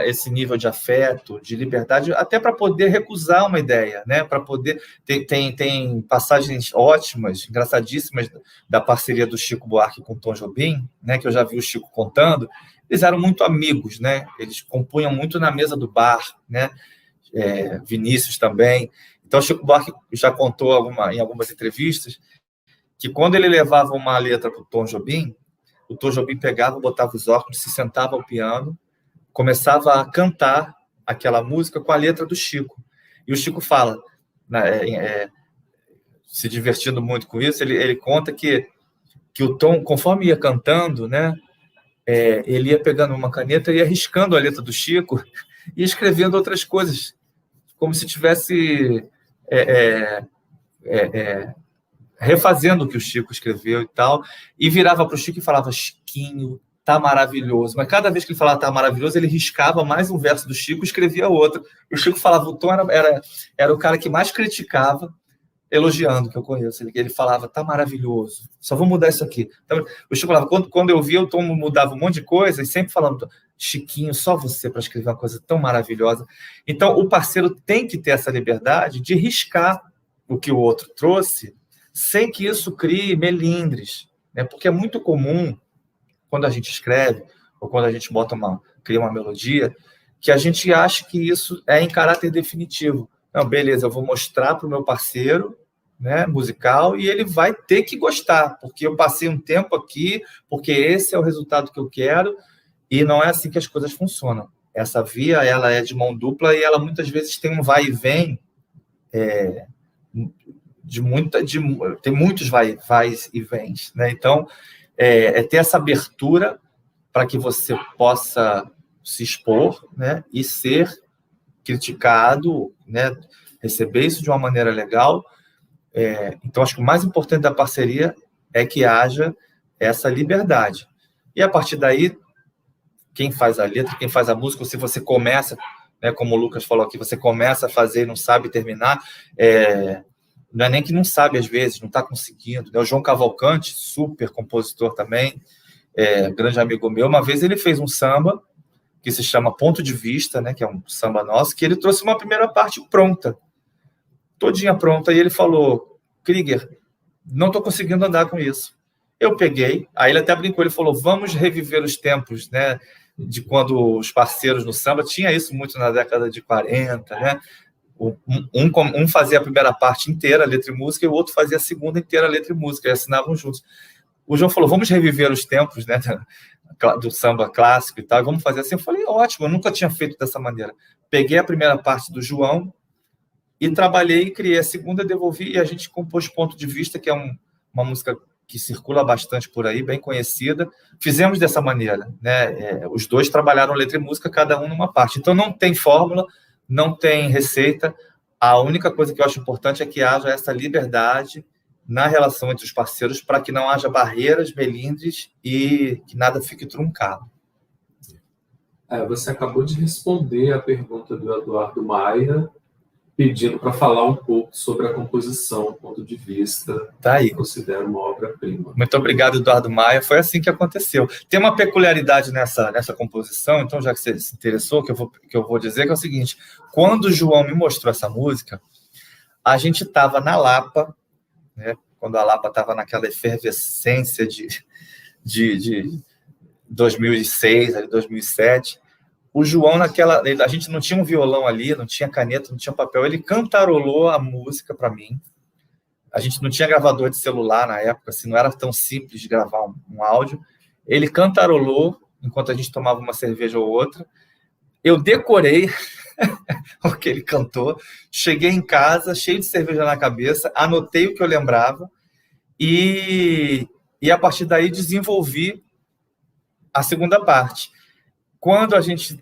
esse nível de afeto, de liberdade, até para poder recusar uma ideia, né, para poder... Tem passagens ótimas, engraçadíssimas, da parceria do Chico Buarque com o Tom Jobim, né, que eu já vi o Chico contando. Eles eram muito amigos, né, eles compunham muito na mesa do bar, né, Vinícius também. Então, o Chico Buarque já contou em algumas entrevistas que quando ele levava uma letra para o Tom Jobim pegava, botava os óculos, se sentava ao piano, começava a cantar aquela música com a letra do Chico. E o Chico fala, né, se divertindo muito com isso, ele conta que o Tom, conforme ia cantando, né, ele ia pegando uma caneta e ia riscando a letra do Chico e escrevendo outras coisas, como se tivesse refazendo o que o Chico escreveu e tal, e virava para o Chico e falava: Chiquinho, tá maravilhoso. Mas cada vez que ele falava tá maravilhoso, ele riscava mais um verso do Chico e escrevia outro. E o Chico falava, o Tom era o cara que mais criticava, elogiando, que eu conheço. Ele falava, tá maravilhoso, só vou mudar isso aqui. Então, o Chico falava, quando eu via, o Tom mudava um monte de coisa, e sempre falando, Chiquinho, só você para escrever uma coisa tão maravilhosa. Então, o parceiro tem que ter essa liberdade de riscar o que o outro trouxe, sem que isso crie melindres, né? Porque é muito comum, quando a gente escreve, ou quando a gente cria uma melodia, que a gente acha que isso é em caráter definitivo. Não, beleza, eu vou mostrar para o meu parceiro, né, musical, e ele vai ter que gostar, porque eu passei um tempo aqui, porque esse é o resultado que eu quero, e não é assim que as coisas funcionam. Essa via, ela é de mão dupla, e ela muitas vezes tem um vai e vem, tem muitos vai e vens, né? Então, ter essa abertura para que você possa se expor, né, e ser criticado, né, receber isso de uma maneira legal. Então, acho que o mais importante da parceria é que haja essa liberdade. E, a partir daí, quem faz a letra, quem faz a música, se você começa, né, como o Lucas falou aqui, você começa a fazer e não sabe terminar, não é nem que não sabe, às vezes, não está conseguindo. Né? O João Cavalcante, super compositor também, grande amigo meu, uma vez ele fez um samba que se chama Ponto de Vista, né, que é um samba nosso, que ele trouxe uma primeira parte pronta, todinha pronta, e ele falou, Krieger, não estou conseguindo andar com isso. Eu peguei, aí ele até brincou, ele falou, vamos reviver os tempos, né, de quando os parceiros no samba, tinha isso muito na década de 40, né, um fazia a primeira parte inteira, letra e música, e o outro fazia a segunda inteira, letra e música, e assinavam juntos. O João falou, vamos reviver os tempos, né, do samba clássico e tal, vamos fazer assim. Eu falei, ótimo, eu nunca tinha feito dessa maneira. Peguei a primeira parte do João e trabalhei e criei a segunda, devolvi, e a gente compôs Ponto de Vista, que é uma música que circula bastante por aí, bem conhecida. Fizemos dessa maneira, né? Os dois trabalharam letra e música, cada um numa parte. Então, não tem fórmula, não tem receita. A única coisa que eu acho importante é que haja essa liberdade na relação entre os parceiros para que não haja barreiras, melindres e que nada fique truncado. Você acabou de responder a pergunta do Eduardo Maia, pedindo para falar um pouco sobre a composição, ponto de vista, Tá aí. Considero uma obra-prima. Muito obrigado, Eduardo Maia. Foi assim que aconteceu. Tem uma peculiaridade nessa composição, então, já que você se interessou, que eu vou dizer, que é o seguinte: quando o João me mostrou essa música, a gente estava na Lapa, né, quando a Lapa estava naquela efervescência de 2006, 2007. O João, a gente não tinha um violão ali, não tinha caneta, não tinha papel. Ele cantarolou a música para mim. A gente não tinha gravador de celular na época, assim, não era tão simples de gravar um áudio. Ele cantarolou enquanto a gente tomava uma cerveja ou outra. Eu decorei o que ele cantou. Cheguei em casa, cheio de cerveja na cabeça, anotei o que eu lembrava e a partir daí desenvolvi a segunda parte. Quando a gente,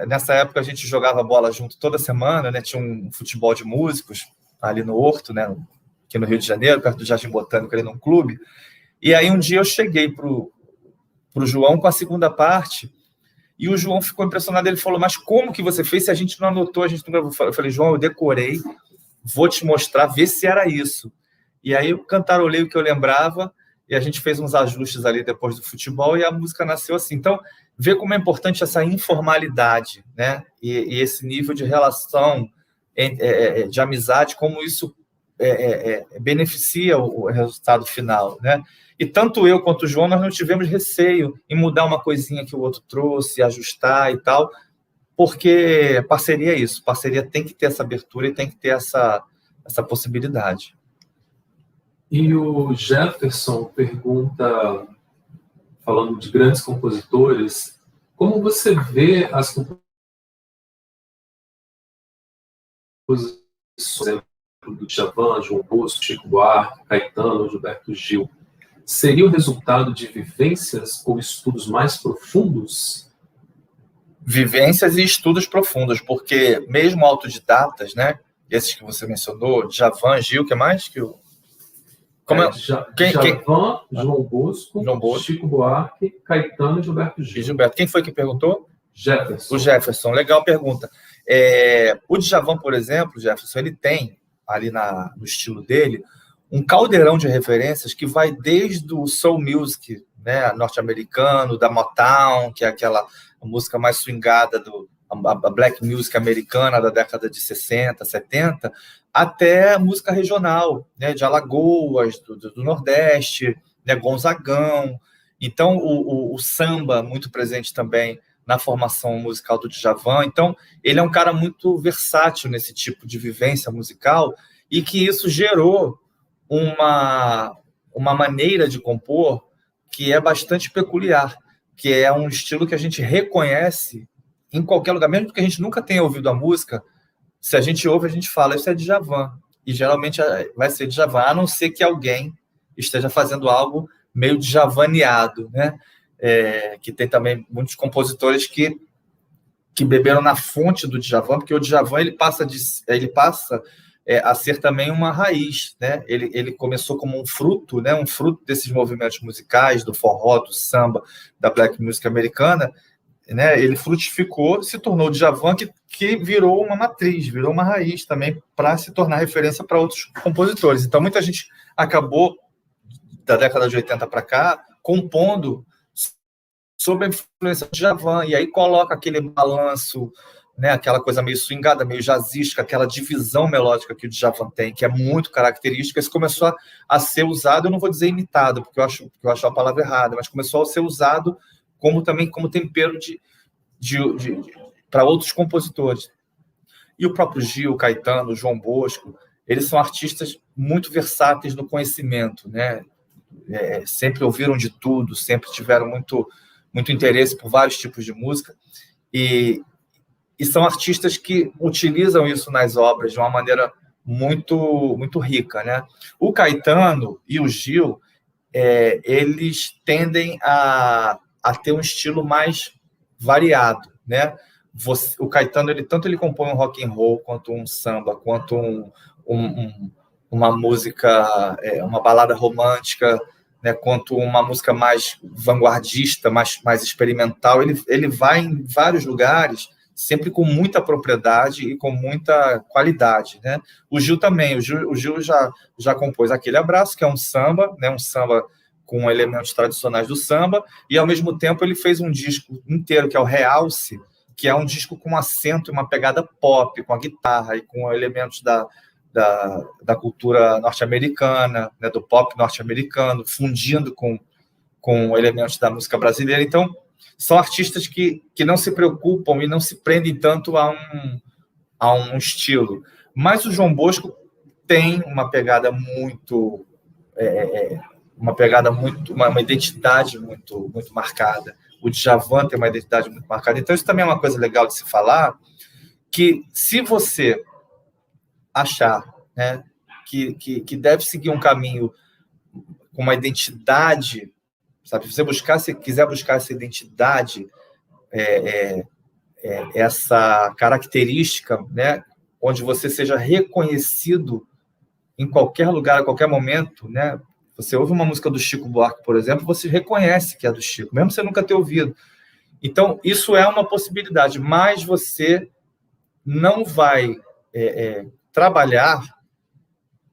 nessa época, a gente jogava bola junto toda semana, né? Tinha um futebol de músicos ali no Horto, né? Aqui no Rio de Janeiro, perto do Jardim Botânico, ali num clube. E aí um dia eu cheguei pro João com a segunda parte e o João ficou impressionado. Ele falou: mas como que você fez se a gente não anotou, a gente não gravou? Eu falei: João, eu decorei, vou te mostrar, vê se era isso. E aí eu cantarolei o que eu lembrava e a gente fez uns ajustes ali depois do futebol e a música nasceu assim. Então, vê como é importante essa informalidade, né? E esse nível de relação, de amizade, como isso beneficia o resultado final, né? E tanto eu quanto o João, nós não tivemos receio em mudar uma coisinha que o outro trouxe, ajustar e tal, porque parceria é isso. Parceria tem que ter essa abertura e tem que ter essa possibilidade. E o Jefferson pergunta, falando de grandes compositores, como você vê as composições do Djavan, João Bosco, Chico Buarque, Caetano, Gilberto Gil? Seria o resultado de vivências ou estudos mais profundos? Vivências e estudos profundos, porque mesmo autodidatas, né? Esses que você mencionou, Djavan, Gil, o que mais? Djavan, João Bosco, Chico Buarque, Caetano e Gilberto Gil. Gilberto. Quem foi que perguntou? Jefferson. O Jefferson, legal pergunta. O Djavan, por exemplo, Jefferson, ele tem ali no estilo dele um caldeirão de referências que vai desde o soul music, né, norte-americano, da Motown, que é aquela música mais swingada a black music americana da década de 60, 70, até música regional, né, de Alagoas, do Nordeste, né, Gonzagão. Então, o samba muito presente também na formação musical do Djavan. Então, ele é um cara muito versátil nesse tipo de vivência musical e que isso gerou uma maneira de compor que é bastante peculiar, que é um estilo que a gente reconhece em qualquer lugar, mesmo que a gente nunca tenha ouvido a música. Se a gente ouve, a gente fala: isso é Djavan. E geralmente vai ser Djavan, a não ser que alguém esteja fazendo algo meio djavaneado, né? Que tem também muitos compositores que beberam na fonte do Djavan, porque o Djavan ele passa a ser também uma raiz, né? Ele começou como um fruto, né? Um fruto desses movimentos musicais, do forró, do samba, da black music americana, né? Ele frutificou, se tornou o Djavan, que virou uma matriz, virou uma raiz também para se tornar referência para outros compositores. Então, muita gente acabou, da década de 80 para cá, compondo sob a influência do Djavan, e aí coloca aquele balanço, né, aquela coisa meio swingada, meio jazzística, aquela divisão melódica que o Djavan tem, que é muito característica. Isso começou a ser usado, eu não vou dizer imitado, porque eu acho a palavra errada, mas começou a ser usado como tempero para outros compositores. E o próprio Gil, Caetano, João Bosco, eles são artistas muito versáteis no conhecimento, né? Sempre ouviram de tudo, sempre tiveram muito interesse por vários tipos de música, e são artistas que utilizam isso nas obras de uma maneira muito, muito rica, né? O Caetano e o Gil, eles tendem a ter um estilo mais variado, né? O Caetano, tanto ele compõe um rock and roll, quanto um samba, quanto uma música, uma balada romântica, né, quanto uma música mais vanguardista, mais experimental. Ele vai em vários lugares sempre com muita propriedade e com muita qualidade, né? O Gil também, o Gil já compôs Aquele Abraço, que é um samba, né? Um samba com elementos tradicionais do samba, e ao mesmo tempo ele fez um disco inteiro, que é o Realce, que é um disco com acento e uma pegada pop, com a guitarra e com elementos da cultura norte-americana, né? Do pop norte-americano, fundindo com elementos da música brasileira. Então, são artistas que não se preocupam e não se prendem tanto a um estilo. Mas o João Bosco tem uma pegada muito... uma identidade muito marcada. O Djavan tem uma identidade muito marcada. Então, isso também é uma coisa legal de se falar, que se você achar, né, que deve seguir um caminho com uma identidade, sabe? Se quiser buscar essa identidade, essa característica, né, onde você seja reconhecido em qualquer lugar, a qualquer momento, né? Você ouve uma música do Chico Buarque, por exemplo, você reconhece que é do Chico, mesmo você nunca ter ouvido. Então, isso é uma possibilidade, mas você não vai trabalhar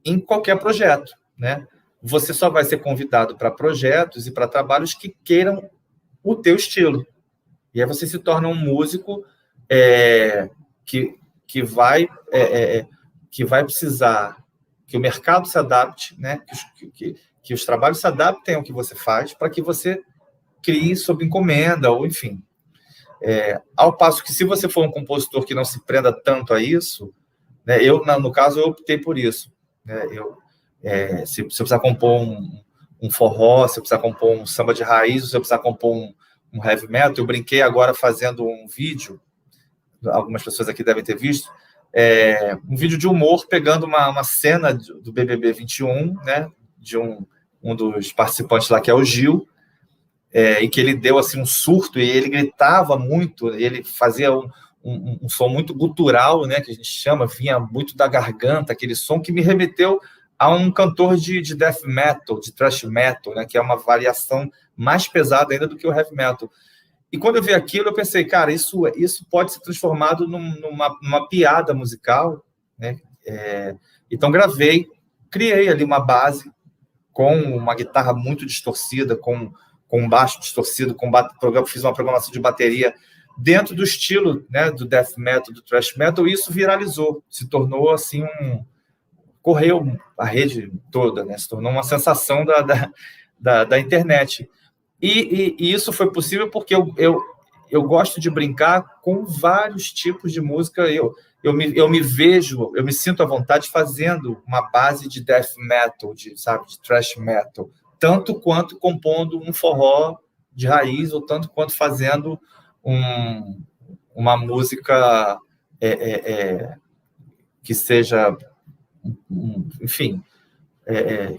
em qualquer projeto, né? Você só vai ser convidado para projetos e para trabalhos que queiram o teu estilo. E aí você se torna um músico que vai precisar que o mercado se adapte, né? Que os trabalhos se adaptem ao que você faz, para que você crie sob encomenda, ou enfim. Ao passo que, se você for um compositor que não se prenda tanto a isso, né, no caso, eu optei por isso. Né, se eu precisar compor um forró, se eu precisar compor um samba de raiz, se eu precisar compor um heavy metal, eu brinquei agora fazendo um vídeo, algumas pessoas aqui devem ter visto, um vídeo de humor, pegando uma cena do BBB 21, né, de um dos participantes lá, que é o Gil, e que ele deu assim, um surto, e ele gritava muito, ele fazia um som muito gutural, né, que a gente chama, vinha muito da garganta, aquele som que me remeteu a um cantor de death metal, de thrash metal, né, que é uma variação mais pesada ainda do que o heavy metal. E quando eu vi aquilo, eu pensei, cara, isso pode ser transformado numa piada musical, né? Então criei ali uma base com uma guitarra muito distorcida, com um baixo distorcido, fiz uma programação de bateria dentro do estilo, né, do death metal, do thrash metal, e isso viralizou, se tornou assim correu a rede toda, né? Se tornou uma sensação da internet. E isso foi possível porque eu gosto de brincar com vários tipos de música. Eu me sinto à vontade fazendo uma base de death metal, de thrash metal, tanto quanto compondo um forró de raiz, ou tanto quanto fazendo uma música que seja, enfim,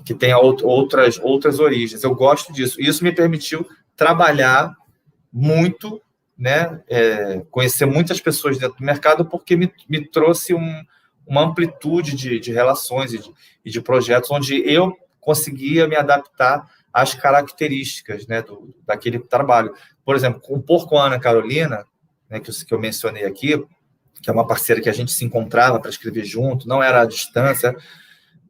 que tenha outras origens. Eu gosto disso. Isso me permitiu trabalhar muito, né? Conhecer muitas pessoas dentro do mercado, porque me trouxe uma amplitude de relações e de projetos onde eu conseguia me adaptar às características, né, daquele trabalho. Por exemplo, compor com a Ana Carolina, né, que eu mencionei aqui, que é uma parceira que a gente se encontrava para escrever junto, não era à distância.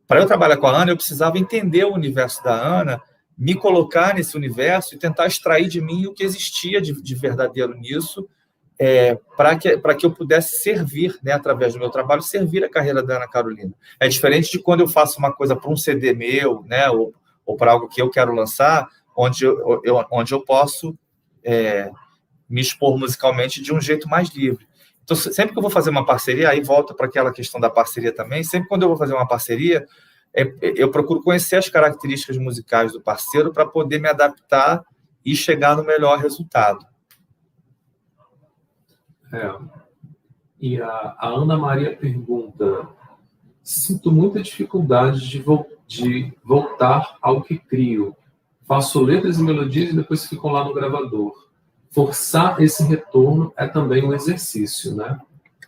Para eu trabalhar com a Ana, eu precisava entender o universo da Ana, me colocar nesse universo e tentar extrair de mim o que existia de verdadeiro nisso, para que eu pudesse servir, né, através do meu trabalho, servir a carreira da Ana Carolina. É diferente de quando eu faço uma coisa para um CD meu, né, ou para algo que eu quero lançar, onde eu posso me expor musicalmente de um jeito mais livre. Então, sempre que eu vou fazer uma parceria, aí volta para aquela questão da parceria também, sempre quando eu vou fazer uma parceria, eu procuro conhecer as características musicais do parceiro para poder me adaptar e chegar no melhor resultado. E a Ana Maria pergunta: sinto muita dificuldade de voltar ao que crio. Faço letras e melodias e depois ficam lá no gravador. Forçar esse retorno é também um exercício, né?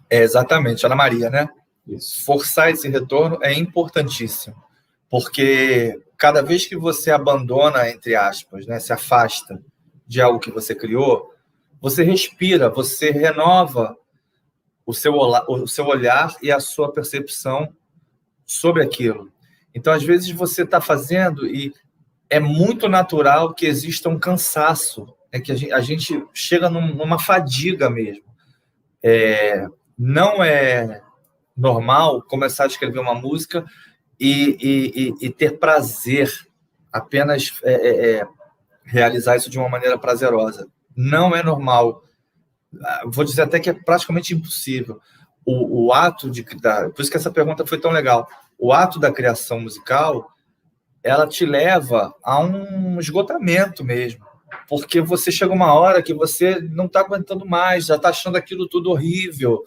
Exatamente, Ana Maria, né? Isso. Forçar esse retorno é importantíssimo, porque cada vez que você abandona, entre aspas, né, se afasta de algo que você criou, você respira, você renova o seu olhar e a sua percepção sobre aquilo. Então, às vezes, você está fazendo e é muito natural que exista um cansaço, que a gente chega numa fadiga mesmo. Não é normal começar a escrever uma música e ter prazer, apenas realizar isso de uma maneira prazerosa. Não é normal. Vou dizer até que é praticamente impossível. O ato por isso que essa pergunta foi tão legal. O ato da criação musical, ela te leva a um esgotamento mesmo, porque você chega uma hora que você não está aguentando mais, já está achando aquilo tudo horrível,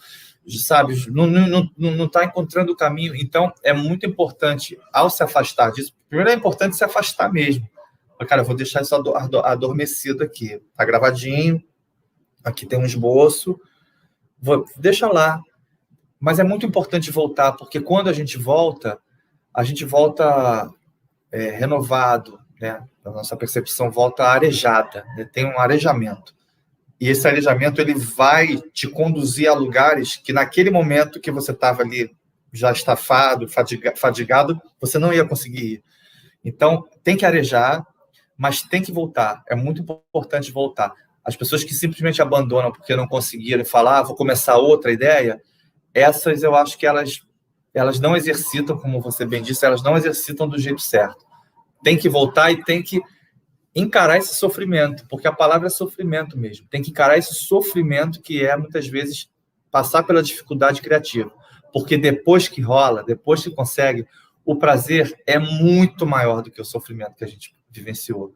sabe? Não está encontrando o caminho. Então, é muito importante, ao se afastar disso, primeiro é importante se afastar mesmo. Cara, eu vou deixar isso adormecido aqui. Está gravadinho, aqui tem um esboço, deixa lá. Mas é muito importante voltar, porque quando a gente volta renovado, né? A nossa percepção volta arejada, né? Tem um arejamento. E esse arejamento ele vai te conduzir a lugares que naquele momento que você estava ali já estafado, fadigado, você não ia conseguir ir. Então, tem que arejar, mas tem que voltar. É muito importante voltar. As pessoas que simplesmente abandonam porque não conseguiram falar, vou começar outra ideia, essas eu acho que elas não exercitam, como você bem disse, elas não exercitam do jeito certo. Tem que voltar e tem que encarar esse sofrimento, porque a palavra é sofrimento mesmo. Tem que encarar esse sofrimento que é, muitas vezes, passar pela dificuldade criativa. Porque depois que rola, depois que consegue, o prazer é muito maior do que o sofrimento que a gente vivenciou.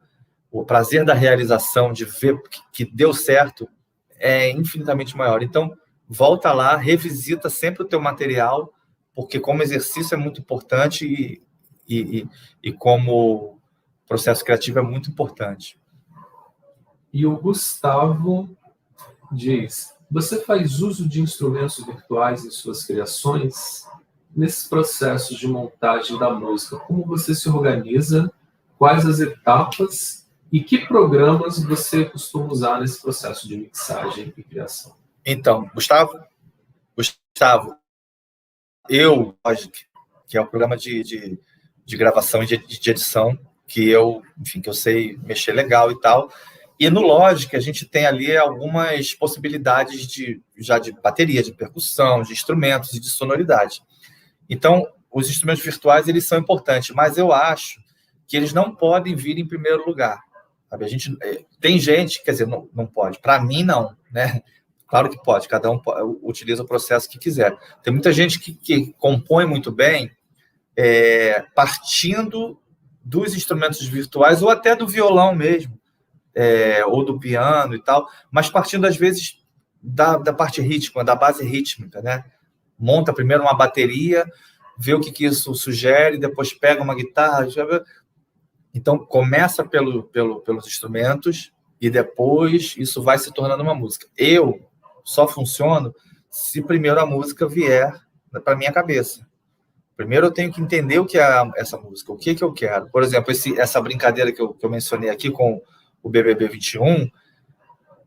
O prazer da realização, de ver que deu certo, é infinitamente maior. Então, volta lá, revisita sempre o teu material, porque como exercício é muito importante e como processo criativo é muito importante. E o Gustavo diz, você faz uso de instrumentos virtuais em suas criações? Nesses processos de montagem da música, como você se organiza? Quais as etapas? E que programas você costuma usar nesse processo de mixagem e criação? Então, Gustavo, Logic, que é o programa de gravação e de edição, que eu sei mexer legal e tal. E no Logic, a gente tem ali algumas possibilidades já de bateria, de percussão, de instrumentos e de sonoridade. Então, os instrumentos virtuais, eles são importantes, mas eu acho que eles não podem vir em primeiro lugar. Sabe? Tem gente, quer dizer, não pode. Para mim, não, né? Claro que pode, cada um utiliza o processo que quiser. Tem muita gente que compõe muito bem partindo dos instrumentos virtuais ou até do violão mesmo, ou do piano e tal, mas partindo, às vezes, da parte rítmica, da base rítmica, né? Monta primeiro uma bateria, vê o que isso sugere, depois pega uma guitarra. Então, começa pelos instrumentos e depois isso vai se tornando uma música. Eu só funciono se primeiro a música vier para minha cabeça. Primeiro eu tenho que entender o que é essa música, o que eu quero. Por exemplo, essa brincadeira que eu mencionei aqui com o BBB 21,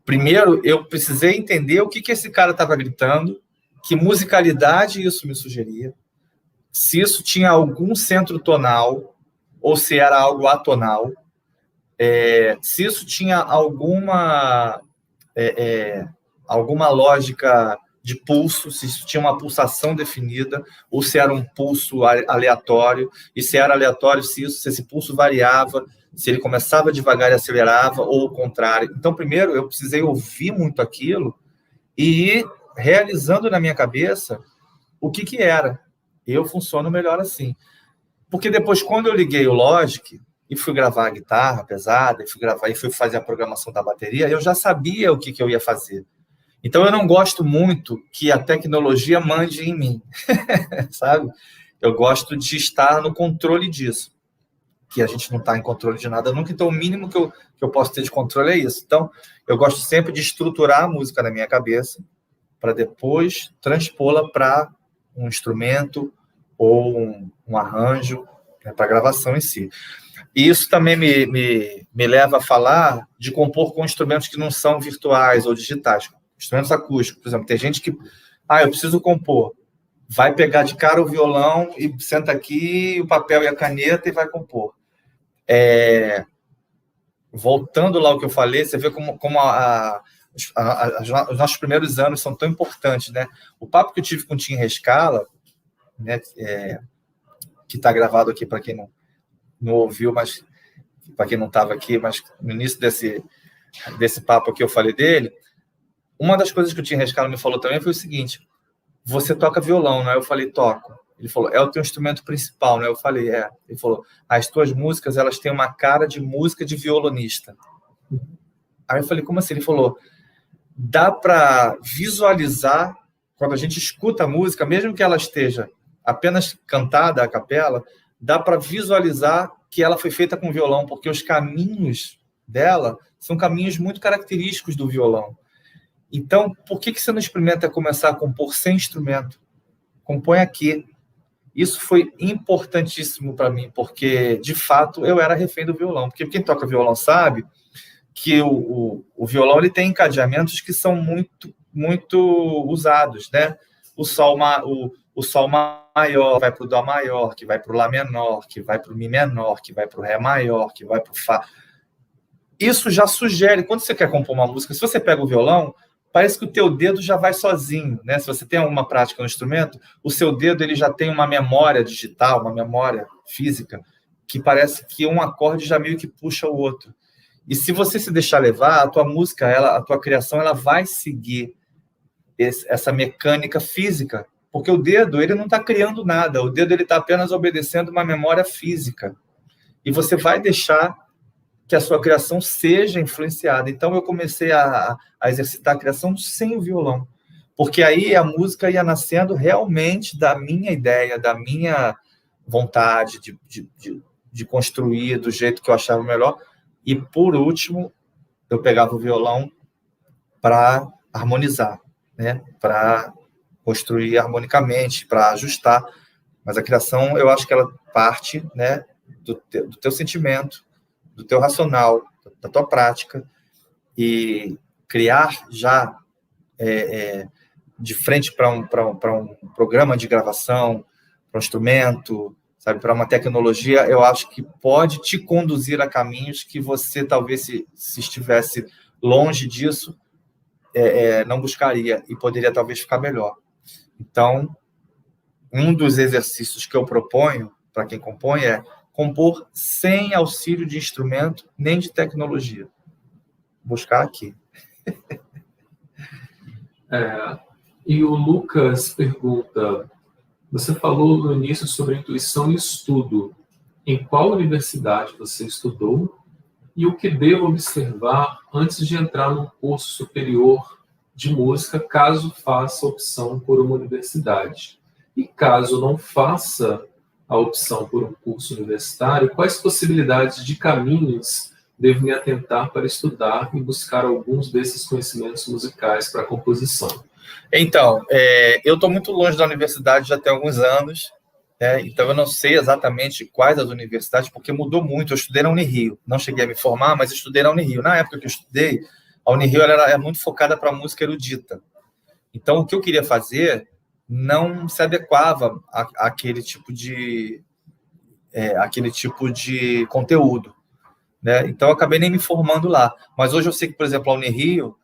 primeiro eu precisei entender o que esse cara estava gritando, que musicalidade isso me sugeria, se isso tinha algum centro tonal ou se era algo atonal, se isso tinha alguma lógica de pulso, se isso tinha uma pulsação definida, ou se era um pulso aleatório, e se era aleatório, se esse pulso variava, se ele começava devagar e acelerava, ou o contrário. Então, primeiro, eu precisei ouvir muito aquilo e ir realizando na minha cabeça o que era. Eu funciono melhor assim. Porque depois, quando eu liguei o Logic e fui gravar a guitarra pesada, e fui fazer a programação da bateria, eu já sabia o que eu ia fazer. Então, eu não gosto muito que a tecnologia mande em mim, sabe? Eu gosto de estar no controle disso, que a gente não está em controle de nada nunca, então o mínimo que eu posso ter de controle é isso. Então, eu gosto sempre de estruturar a música na minha cabeça para depois transpô-la para um instrumento ou um arranjo, né, para a gravação em si. E isso também me leva a falar de compor com instrumentos que não são virtuais ou digitais, instrumentos acústicos. Por exemplo, tem gente que eu preciso compor. Vai pegar de cara o violão e senta aqui, o papel e a caneta e vai compor. Voltando lá ao que eu falei, você vê como os nossos primeiros anos são tão importantes, né? O papo que eu tive com o Tim Rescala, né, que está gravado aqui para quem não ouviu, mas para quem não estava aqui, mas no início desse papo aqui eu falei dele, uma das coisas que o Tim Rescala me falou também foi o seguinte: você toca violão, né? Eu falei, toco. Ele falou, é o teu instrumento principal, né? Eu falei, é. Ele falou, as tuas músicas, elas têm uma cara de música de violonista. Aí eu falei, como assim? Ele falou, dá para visualizar, quando a gente escuta a música, mesmo que ela esteja apenas cantada a capela, dá para visualizar que ela foi feita com violão, porque os caminhos dela são caminhos muito característicos do violão. Então, por que você não experimenta começar a compor sem instrumento? Compõe aqui. Isso foi importantíssimo para mim, porque, de fato, eu era refém do violão. Porque quem toca violão sabe que o violão ele tem encadeamentos que são muito, muito usados, né? O sol maior vai para o dó maior, que vai para o lá menor, que vai para o mi menor, que vai para o ré maior, que vai para o fá. Isso já sugere, quando você quer compor uma música, se você pega o violão, parece que o teu dedo já vai sozinho, né? Se você tem alguma prática no instrumento, o seu dedo ele já tem uma memória digital, uma memória física, que parece que um acorde já meio que puxa o outro. E se você se deixar levar, a tua música, a tua criação, ela vai seguir essa mecânica física, porque o dedo ele não está criando nada, o dedo ele está apenas obedecendo uma memória física. E você vai deixar que a sua criação seja influenciada. Então, eu comecei a exercitar a criação sem o violão, porque aí a música ia nascendo realmente da minha ideia, da minha vontade de construir do jeito que eu achava melhor. E, por último, eu pegava o violão para harmonizar, né? Para construir harmonicamente, para ajustar. Mas a criação, eu acho que ela parte, né, do teu sentimento, do teu racional, da tua prática, e criar já de frente para um programa de gravação, para um instrumento, sabe, para uma tecnologia, eu acho que pode te conduzir a caminhos que você, talvez, se estivesse longe disso, não buscaria, e poderia, talvez, ficar melhor. Então, um dos exercícios que eu proponho para quem compõe é compor sem auxílio de instrumento nem de tecnologia. Buscar aqui. E o Lucas pergunta, você falou no início sobre intuição e estudo. Em qual universidade você estudou? E o que devo observar antes de entrar num curso superior de música, caso faça opção por uma universidade? E caso não faça a opção por um curso universitário, quais possibilidades de caminhos devo me atentar para estudar e buscar alguns desses conhecimentos musicais para a composição? Então, eu estou muito longe da universidade já tem alguns anos, então eu não sei exatamente quais as universidades, porque mudou muito. Eu estudei na Unirio, não cheguei a me formar, mas estudei na Unirio. Na época que eu estudei, a Unirio era muito focada para a música erudita. Então, o que eu queria fazer não se adequava àquele tipo de conteúdo, né? Então, eu acabei nem me formando lá. Mas hoje eu sei que, por exemplo, a Unirio,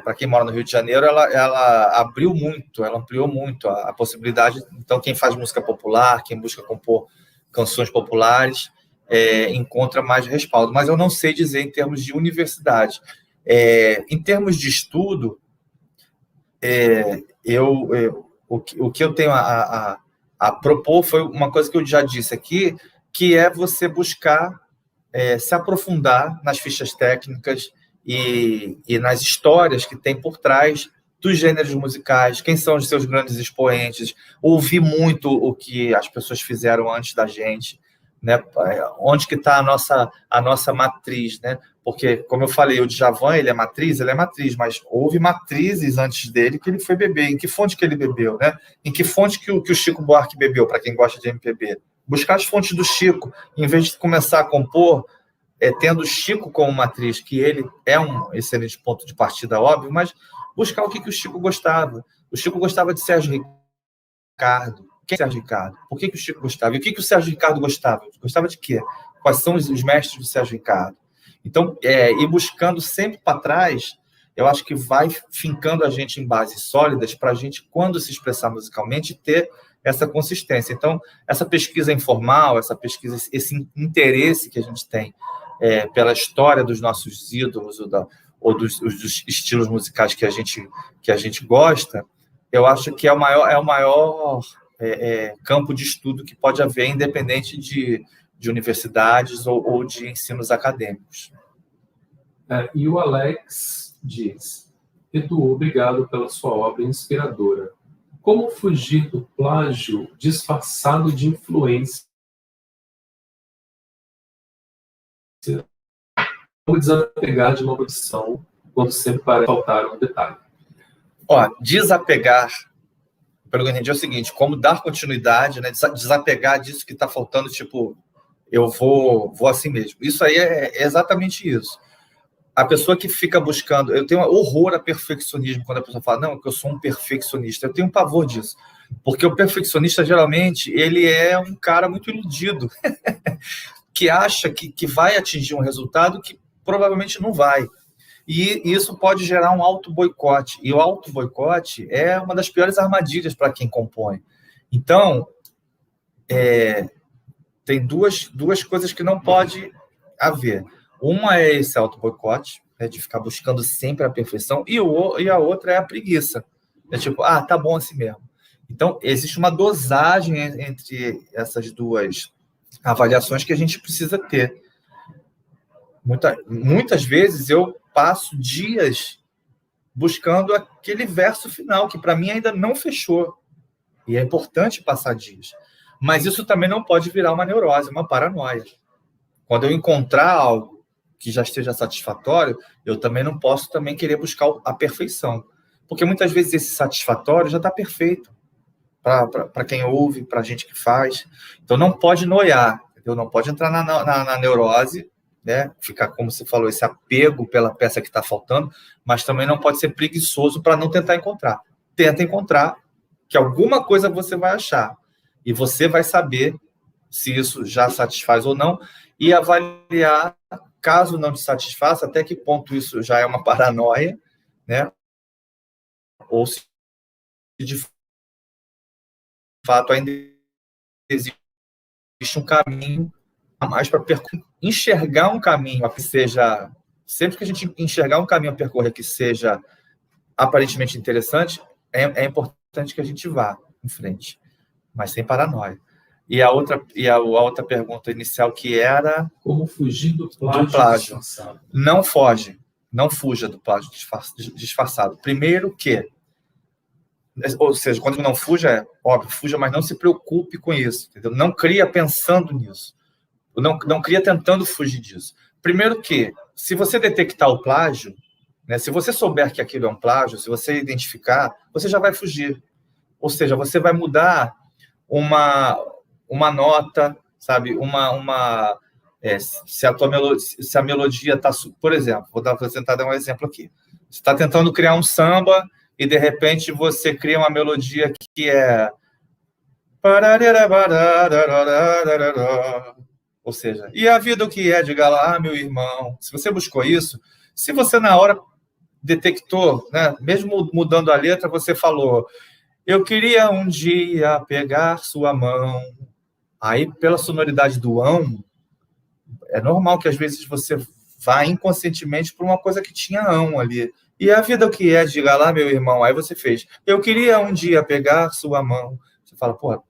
para quem mora no Rio de Janeiro, ela ampliou muito a possibilidade. Então, quem faz música popular, quem busca compor canções populares, encontra mais respaldo. Mas eu não sei dizer em termos de universidade. Em termos de estudo, o que eu tenho a propor foi uma coisa que eu já disse aqui, que é você buscar se aprofundar nas fichas técnicas e nas histórias que tem por trás dos gêneros musicais, quem são os seus grandes expoentes, ouvir muito o que as pessoas fizeram antes da gente, né? Onde que está a nossa matriz, né? Porque, como eu falei, o Djavan, ele é matriz, mas houve matrizes antes dele que ele foi beber. Em que fonte que ele bebeu, né? Em que fonte que o Chico Buarque bebeu, para quem gosta de MPB? Buscar as fontes do Chico, em vez de começar a compor tendo o Chico como matriz, que ele é um excelente ponto de partida, óbvio, mas buscar o que o Chico gostava. O Chico gostava de Sérgio Ricardo. Quem é Sérgio Ricardo? Por que o Chico gostava? E o que o Sérgio Ricardo gostava? Gostava de quê? Quais são os mestres do Sérgio Ricardo? Então, ir buscando sempre para trás, eu acho que vai fincando a gente em bases sólidas para a gente, quando se expressar musicalmente, ter essa consistência. Então, essa pesquisa informal, essa pesquisa, esse interesse que a gente tem pela história dos nossos ídolos ou dos estilos musicais que a gente gosta, eu acho que é o maior campo de estudo que pode haver, independente de universidades ou de ensinos acadêmicos. E o Alex diz: Edu, obrigado pela sua obra inspiradora. Como fugir do plágio disfarçado de influência? Como desapegar de uma produção quando sempre parece faltar um detalhe? Desapegar, pelo que eu entendi, é o seguinte: como dar continuidade, né? Desapegar disso que está faltando, tipo, eu vou assim mesmo. Isso aí é exatamente isso. A pessoa que fica buscando... Eu tenho horror a perfeccionismo quando a pessoa fala, não, que eu sou um perfeccionista. Eu tenho um pavor disso. Porque o perfeccionista, geralmente, ele é um cara muito iludido, que acha que vai atingir um resultado que provavelmente não vai. E isso pode gerar um auto-boicote. E o auto-boicote é uma das piores armadilhas para quem compõe. Então, tem duas coisas que não pode haver. Uma é esse auto-boicote, de ficar buscando sempre a perfeição, e a outra é a preguiça. É tipo, tá bom assim mesmo. Então, existe uma dosagem entre essas duas avaliações que a gente precisa ter. Muitas vezes eu passo dias buscando aquele verso final, que para mim ainda não fechou. E é importante passar dias. Mas isso também não pode virar uma neurose, uma paranoia. Quando eu encontrar algo que já esteja satisfatório, eu também não posso também querer buscar a perfeição. Porque muitas vezes esse satisfatório já está perfeito para quem ouve, para a gente que faz. Então não pode noiar, entendeu? Não pode entrar na neurose, né? Ficar, como você falou, esse apego pela peça que está faltando, mas também não pode ser preguiçoso para não tentar encontrar. Tenta encontrar, que alguma coisa você vai achar. E você vai saber se isso já satisfaz ou não, e avaliar, caso não te satisfaça, até que ponto isso já é uma paranoia, né? Ou se de fato ainda existe um caminho a mais para enxergar um caminho que seja... Sempre que a gente enxergar um caminho a percorrer que seja aparentemente interessante, é importante que a gente vá em frente, mas sem paranoia. E a outra pergunta inicial, que era... Como fugir do plágio disfarçado? Não fuja do plágio disfarçado. Primeiro que... Ou seja, quando não fuja, óbvio, fuja, mas não se preocupe com isso. Entendeu? Não cria pensando nisso. Não cria tentando fugir disso. Primeiro que, se você detectar o plágio, né, se você souber que aquilo é um plágio, se você identificar, você já vai fugir. Ou seja, você vai mudar uma nota, sabe? Se a melodia está... Por exemplo, vou tentar dar um exemplo aqui. Você está tentando criar um samba e, de repente, você cria uma melodia que é... Ou seja, e a vida o que é, diga lá, meu irmão. Se você buscou isso, se você na hora detectou, né, mesmo mudando a letra, você falou, eu queria um dia pegar sua mão. Aí, pela sonoridade do ão, é normal que às vezes você vá inconscientemente por uma coisa que tinha ão ali. E a vida o que é, diga lá, meu irmão. Aí você fez, eu queria um dia pegar sua mão. Você fala, pô,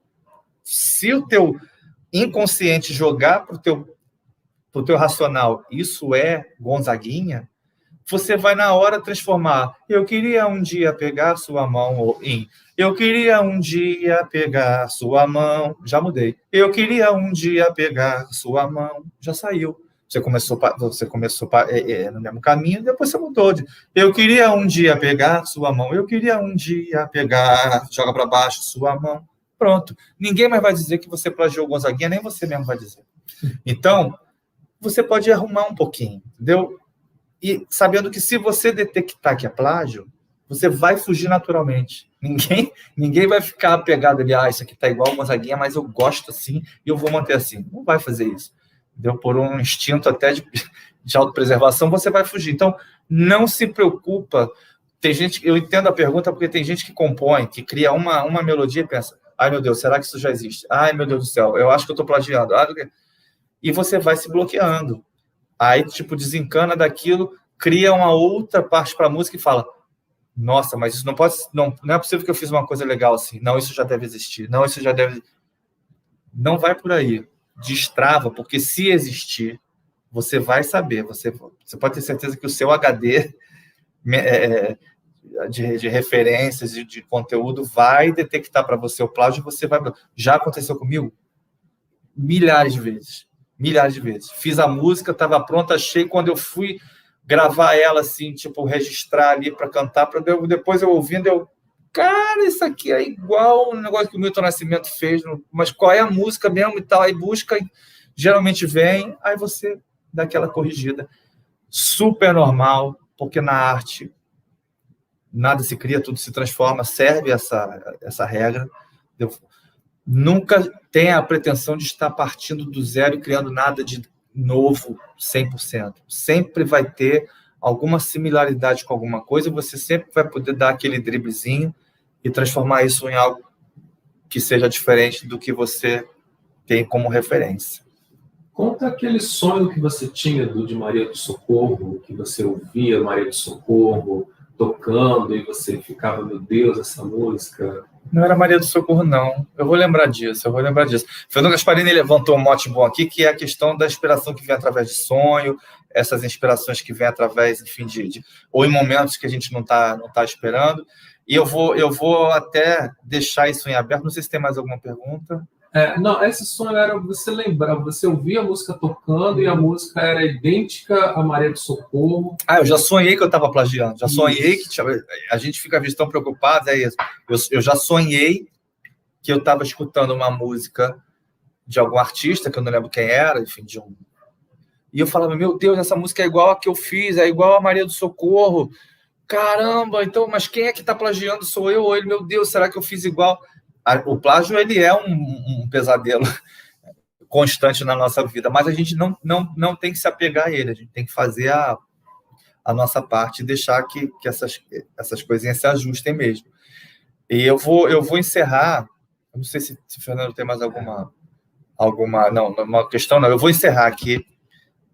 se o teu inconsciente jogar pro teu racional, isso é Gonzaguinha, você vai na hora transformar, eu queria um dia pegar sua mão, em eu queria um dia pegar sua mão, já mudei. Eu queria um dia pegar sua mão, já saiu. Você começou no mesmo caminho, depois você mudou. Eu queria um dia pegar sua mão, eu queria um dia pegar, joga para baixo sua mão. Pronto. Ninguém mais vai dizer que você plagiou Gonzaguinha, nem você mesmo vai dizer. Então, você pode arrumar um pouquinho, entendeu? E sabendo que se você detectar que é plágio, você vai fugir naturalmente. Ninguém vai ficar apegado ali, isso aqui tá igual o Gonzaguinha, mas eu gosto assim e eu vou manter assim. Não vai fazer isso. Entendeu? Por um instinto até de autopreservação, você vai fugir. Então, não se preocupa. Tem gente, eu entendo a pergunta porque tem gente que compõe, que cria uma melodia e pensa, ai meu Deus, será que isso já existe? Ai meu Deus do céu, eu acho que eu estou plagiando. E você vai se bloqueando. Aí, tipo, desencana daquilo, cria uma outra parte para a música e fala, nossa, mas isso não pode, não é possível que eu fiz uma coisa legal assim. Não, isso já deve existir. Não, isso já deve... Não vai por aí. Destrava, porque se existir, você vai saber. Você pode ter certeza que o seu HD de referências, de conteúdo, vai detectar para você o plágio e você vai... Já aconteceu comigo? Milhares de vezes. Milhares de vezes. Fiz a música, estava pronta, achei, quando eu fui gravar ela, assim, tipo, registrar ali para cantar, depois eu ouvindo, cara, isso aqui é igual o negócio que o Milton Nascimento fez, mas qual é a música mesmo e tal? Aí busca, geralmente vem, aí você dá aquela corrigida. Super normal, porque na arte nada se cria, tudo se transforma, serve essa regra. Nunca tenha a pretensão de estar partindo do zero e criando nada de novo 100%. Sempre vai ter alguma similaridade com alguma coisa, e você sempre vai poder dar aquele driblezinho e transformar isso em algo que seja diferente do que você tem como referência. Conta aquele sonho que você tinha de Maria do Socorro, que você ouvia Maria do Socorro tocando e você ficava, meu Deus, essa música... Não era Maria do Socorro, não. Eu vou lembrar disso. Fernando Gasparini levantou um mote bom aqui, que é a questão da inspiração que vem através de sonho, essas inspirações que vêm através, enfim, ou em momentos que a gente não está esperando. E eu vou até deixar isso em aberto. Não sei se tem mais alguma pergunta. Não, esse sonho era você lembrar, você ouvia a música tocando e a música era idêntica a Maria do Socorro. Eu já sonhei que eu estava plagiando, já sonhei que a gente fica tão preocupado, é isso. Eu já sonhei que eu estava escutando uma música de algum artista, que eu não lembro quem era, enfim, e eu falava, meu Deus, essa música é igual a que eu fiz, é igual a Maria do Socorro. Caramba, então, mas quem é que está plagiando? Sou eu ou ele? Meu Deus, será que eu fiz igual? O plágio, ele é um pesadelo constante na nossa vida, mas a gente não tem que se apegar a ele, a gente tem que fazer a nossa parte e deixar que essas coisinhas se ajustem mesmo. E eu vou encerrar, eu não sei se o Fernando tem mais alguma não, uma questão, não, eu vou encerrar aqui,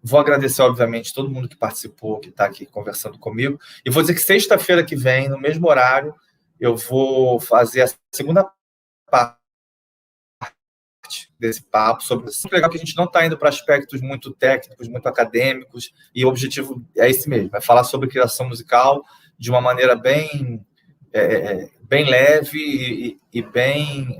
vou agradecer, obviamente, todo mundo que participou, que está aqui conversando comigo, e vou dizer que sexta-feira que vem, no mesmo horário, eu vou fazer a segunda parte desse papo sobre isso. É legal que a gente não está indo para aspectos muito técnicos, muito acadêmicos, e o objetivo é esse mesmo, é falar sobre criação musical de uma maneira bem leve e bem...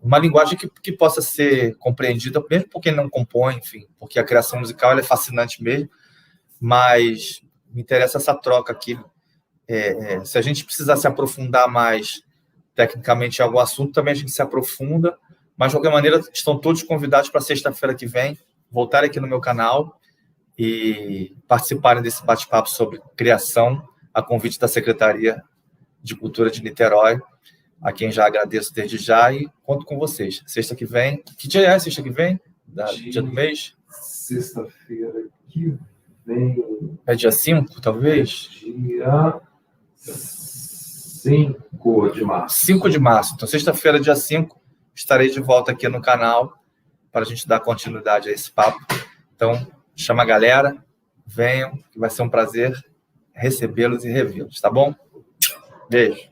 uma linguagem que possa ser compreendida, mesmo por quem não compõe, enfim, porque a criação musical ela é fascinante mesmo, mas me interessa essa troca aqui. Se a gente precisar se aprofundar mais tecnicamente em algum assunto, também a gente se aprofunda, mas, de qualquer maneira, estão todos convidados para sexta-feira que vem voltarem aqui no meu canal e participarem desse bate-papo sobre criação, a convite da Secretaria de Cultura de Niterói, a quem já agradeço desde já e conto com vocês. Sexta que vem... Que dia é sexta que vem? Dia do mês? Sexta-feira que vem... É dia 5, talvez? Dia 5 de março. 5 de março. Então, sexta-feira, dia 5, estarei de volta aqui no canal para a gente dar continuidade a esse papo. Então, chama a galera, venham, que vai ser um prazer recebê-los e revê-los, tá bom? Beijo.